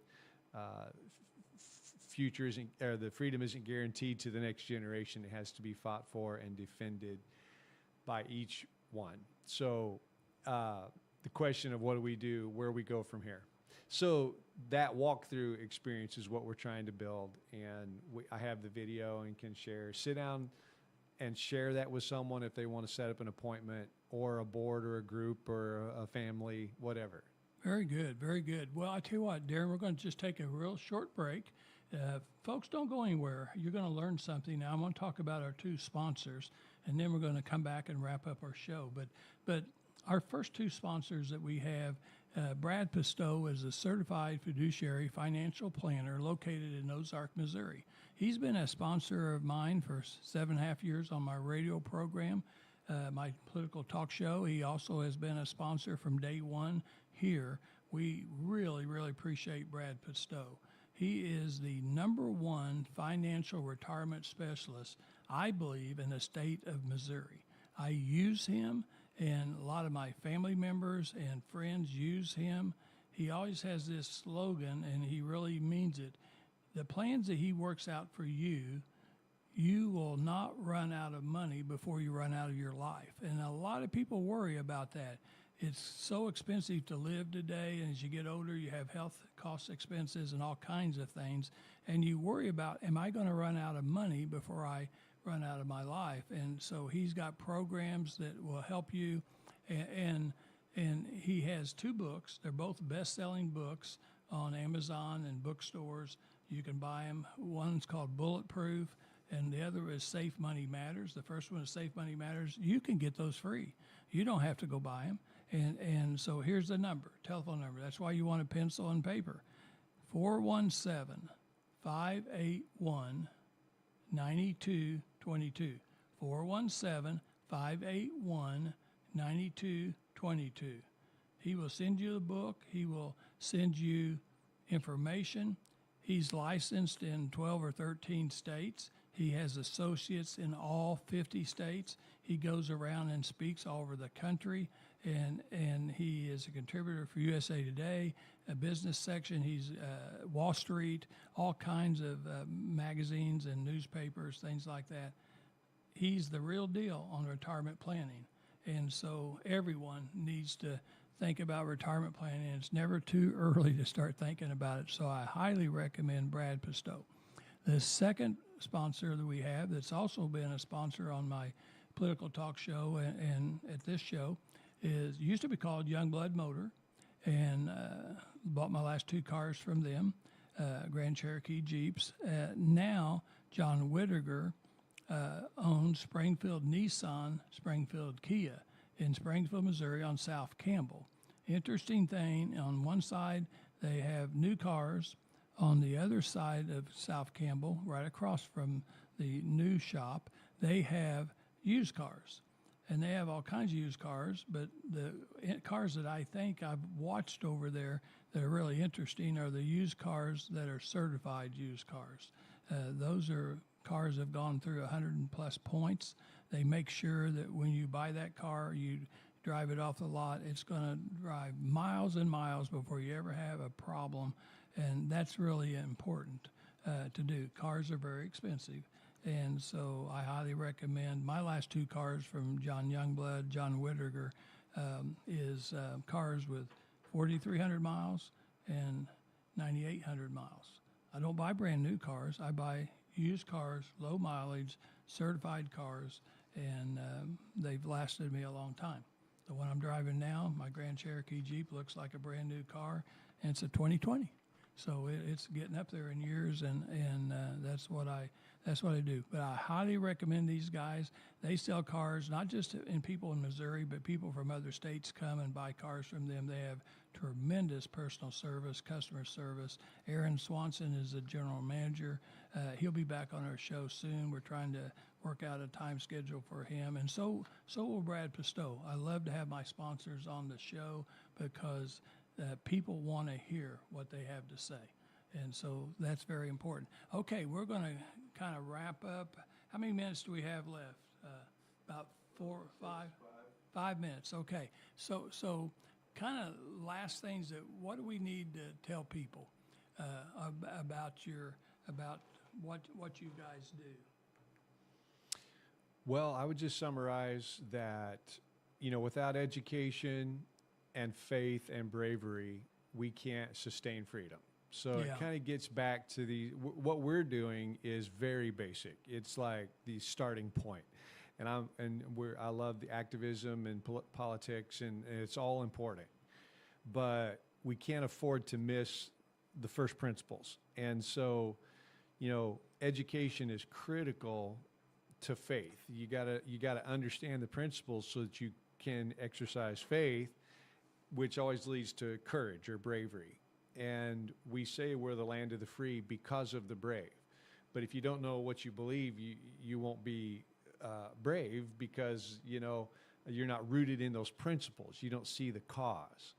future isn't, or the freedom isn't guaranteed to the next generation. It has to be fought for and defended by each one. So the question of what do we do, where we go from here. So that walkthrough experience is what we're trying to build. And I have the video and can share. Sit down and share that with someone if they want to set up an appointment, or a board or a group or a family, whatever. Very good, very good. Well, I tell you what, Darren, we're going to just take a real short break. Folks, don't go anywhere. You're going to learn something. Now, I'm going to talk about our two sponsors, and then we're going to come back and wrap up our show. But our first two sponsors that we have, Brad Pistow is a certified fiduciary financial planner located in Ozark, Missouri. He's been a sponsor of mine for 7.5 years on my radio program, my political talk show. He also has been a sponsor from day one here. We really, really appreciate Brad Pistow. He is the #1 financial retirement specialist, I believe, in the state of Missouri. I use him, and a lot of my family members and friends use him. He always has this slogan, and he really means it. the plans that he works out for you, you will not run out of money before you run out of your life. And a lot of people worry about that. It's so expensive to live today, and as you get older, you have health cost expenses and all kinds of things, and you worry about, am I going to run out of money before I run out of my life? And so he's got programs that will help you, and he has 2 books. They're both best-selling books on Amazon and bookstores. You can buy them. One's called Bulletproof, and the other is Safe Money Matters. The first one is Safe Money Matters. You can get those free. You don't have to go buy them. And so here's the number, telephone number. That's why you want a pencil and paper. 417-581-9222. 417-581-9222. He will send you the book. He will send you information. He's licensed in 12 or 13 states. He has associates in all 50 states. He goes around and speaks all over the country, and he is a contributor for USA Today, a business section. He's Wall Street, all kinds of magazines and newspapers, things like that. He's the real deal on retirement planning, and so everyone needs to think about retirement planning. It's never too early to start thinking about it, so I highly recommend Brad Pistow. The second sponsor that we have that's also been a sponsor on my political talk show and at this show used to be called Youngblood Motor, and bought my last 2 cars from them, Grand Cherokee Jeeps. Now John Whittaker owns Springfield Nissan, Springfield Kia in Springfield, Missouri on South Campbell. Interesting thing, on one side they have new cars. On the other side of South Campbell, right across from the new shop, they have used cars. And they have all kinds of used cars, but the cars that I think I've watched over there that are really interesting are the used cars that are certified used cars. Those are cars that have gone through 100+ points. They make sure that when you buy that car, you drive it off the lot, it's going to drive miles and miles before you ever have a problem. And that's really important to do. Cars are very expensive. And so I highly recommend my last 2 cars from John Youngblood, John Whittaker, is cars with 4,300 miles and 9,800 miles. I don't buy brand new cars. I buy used cars, low mileage, certified cars, and they've lasted me a long time. The one I'm driving now, my Grand Cherokee Jeep, looks like a brand new car, and it's a 2020. So it's getting up there in years, and that's what I do. But I highly recommend these guys. They sell cars, not just in people in Missouri, but people from other states come and buy cars from them. They have tremendous personal service, customer service. Aaron Swanson is the general manager. He'll be back on our show soon. We're trying to work out a time schedule for him, and so will Brad Pistow. I love to have my sponsors on the show because people want to hear what they have to say. And so that's very important. Okay, we're going to kind of wrap up. How many minutes do we have left? About 4 or 5? 5 minutes, okay. So kind of last things, that what do we need to tell people about what you guys do? Well, I would just summarize that, without education and faith and bravery, we can't sustain freedom. So Yeah. it kind of gets back to what we're doing is very basic. It's like the starting point. And I love the activism and politics, and it's all important. But we can't afford to miss the first principles. And so, education is critical to faith. You gotta understand the principles so that you can exercise faith, which always leads to courage or bravery. And we say we're the land of the free because of the brave. But if you don't know what you believe, you won't be brave, because you're not rooted in those principles. You don't see the cause.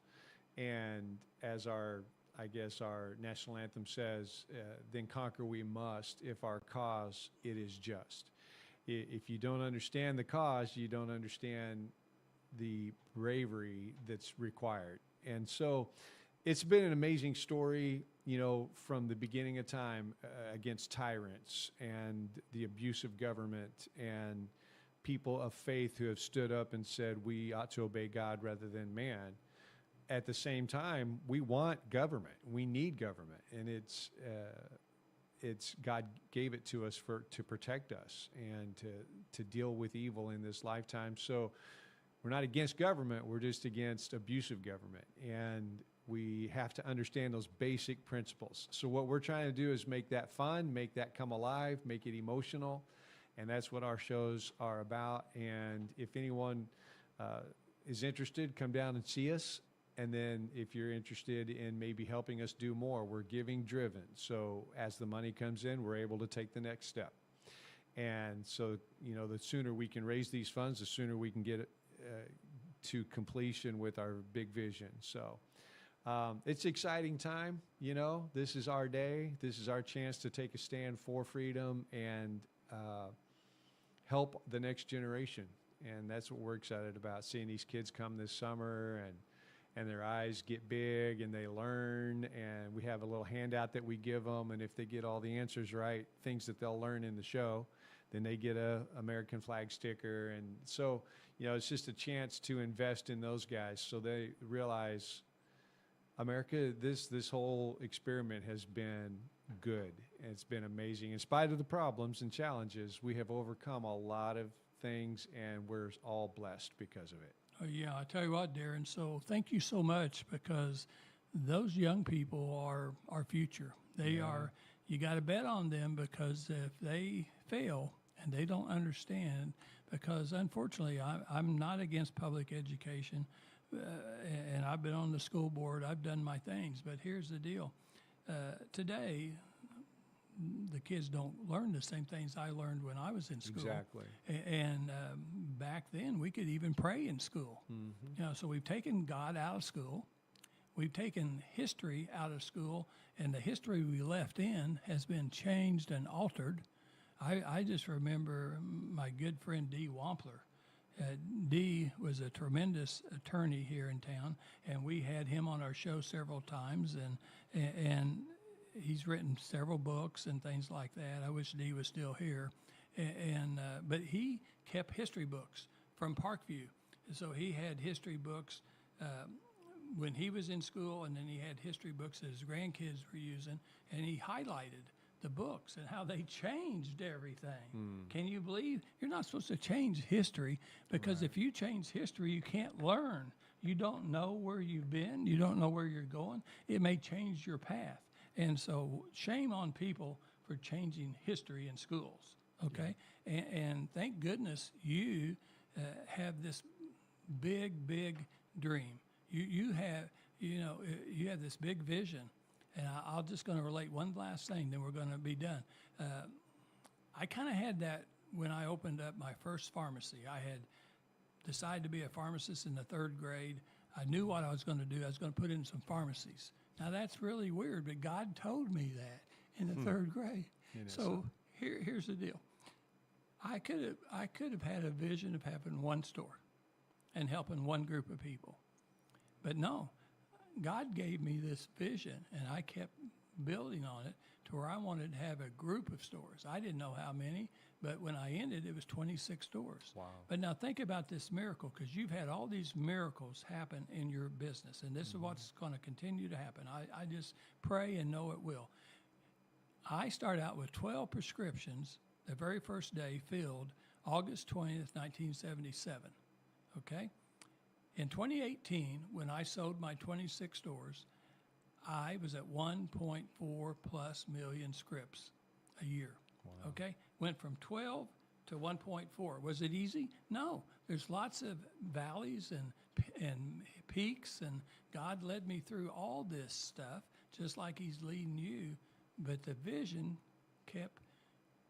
And as our national anthem says, then conquer we must if our cause it is just. If you don't understand the cause, you don't understand the bravery that's required. And so it's been an amazing story, from the beginning of time against tyrants and the abuse of government and people of faith who have stood up and said we ought to obey God rather than man. At the same time, we want government. We need government, and it's God gave it to us to protect us and to deal with evil in this lifetime. So we're not against government. We're just against abusive government, and we have to understand those basic principles. So what we're trying to do is make that fun, make that come alive, make it emotional, and that's what our shows are about. And if anyone is interested, come down and see us. And then if you're interested in maybe helping us do more, we're giving driven. So as the money comes in, we're able to take the next step. And so, the sooner we can raise these funds, the sooner we can get it to completion with our big vision. So it's an exciting time. This is our day. This is our chance to take a stand for freedom and help the next generation. And that's what we're excited about, seeing these kids come this summer and their eyes get big and they learn, and we have a little handout that we give them, and if they get all the answers right, things that they'll learn in the show, then they get a American flag sticker. And so, it's just a chance to invest in those guys so they realize America, this whole experiment has been good. It's been amazing. In spite of the problems and challenges, we have overcome a lot of things, and we're all blessed because of it. Oh, yeah, I tell you what, Darren, so thank you so much, because those young people are our future. They are, you got to bet on them, because if they fail and they don't understand, because unfortunately I'm not against public education, and I've been on the school board, I've done my things, but here's the deal. Today, the kids don't learn the same things I learned when I was in school. Exactly. And back then, we could even pray in school. Mm-hmm. So we've taken God out of school. We've taken history out of school, and the history we left in has been changed and altered. I just remember my good friend Dee Wampler. Dee was a tremendous attorney here in town, and we had him on our show several times, and he's written several books and things like that. I wish Dee was still here. But he kept history books from Parkview. So he had history books when he was in school, and then he had history books that his grandkids were using, and he highlighted the books and how they changed everything. Can you believe? You're not supposed to change history, because if you change history, you can't learn. You don't know where you've been. You don't know where you're going. It may change your path. And so shame on people for changing history in schools, okay? Yeah. And thank goodness you have this big, big dream. You have this big vision. And I'm just going to relate one last thing, then we're going to be done. I kind of had that when I opened up my first pharmacy. I had decided to be a pharmacist in the 3rd grade. I knew what I was going to do. I was going to put in some pharmacies. Now, that's really weird, but God told me that in the 3rd grade. So here's the deal. I could have had a vision of having one store and helping one group of people. But no, God gave me this vision, and I kept building on it to where I wanted to have a group of stores. I didn't know how many, but when I ended, it was 26 stores. Wow. But now think about this miracle, because you've had all these miracles happen in your business, and this is what's going to continue to happen. I just pray and know it will. I started out with 12 prescriptions the very first day, filled August 20th, 1977, okay? In 2018, when I sold my 26 stores, I was at 1.4 plus million scripts a year. Wow. Okay? Went from 12 to 1.4. Was it easy? No. There's lots of valleys and peaks, and God led me through all this stuff, just like He's leading you. But the vision kept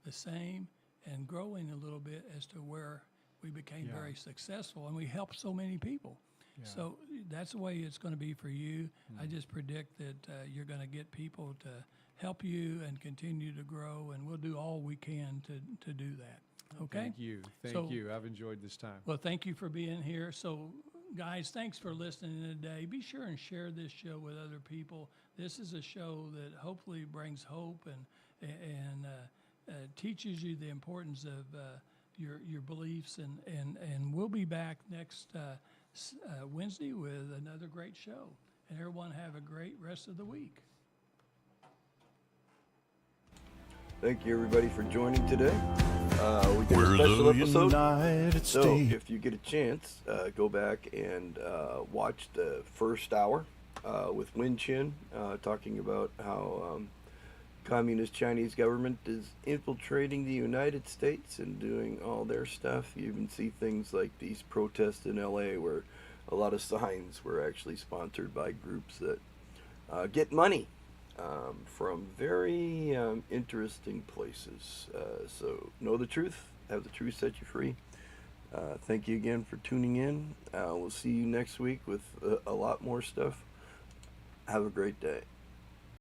the same and growing a little bit as to where we became very successful, and we helped so many people. Yeah. So that's the way it's going to be for you. I just predict that you're going to get people to help you and continue to grow, and we'll do all we can to do that. Okay? Thank you. Thank you. I've enjoyed this time. Well, thank you for being here. So guys, thanks for listening today. Be sure and share this show with other people. This is a show that hopefully brings hope and teaches you the importance of your beliefs. And we'll be back next Wednesday with another great show. And everyone have a great rest of the week. Thank you, everybody, for joining today. We did We're a special the episode. United So States. if you get a chance, go back and watch the first hour with Wen Chen talking about how communist Chinese government is infiltrating the United States and doing all their stuff. You even see things like these protests in LA where a lot of signs were actually sponsored by groups that get money from very interesting places. So know the truth, have the truth set you free. Thank you again for tuning in. We'll see you next week with a lot more stuff. Have a great day.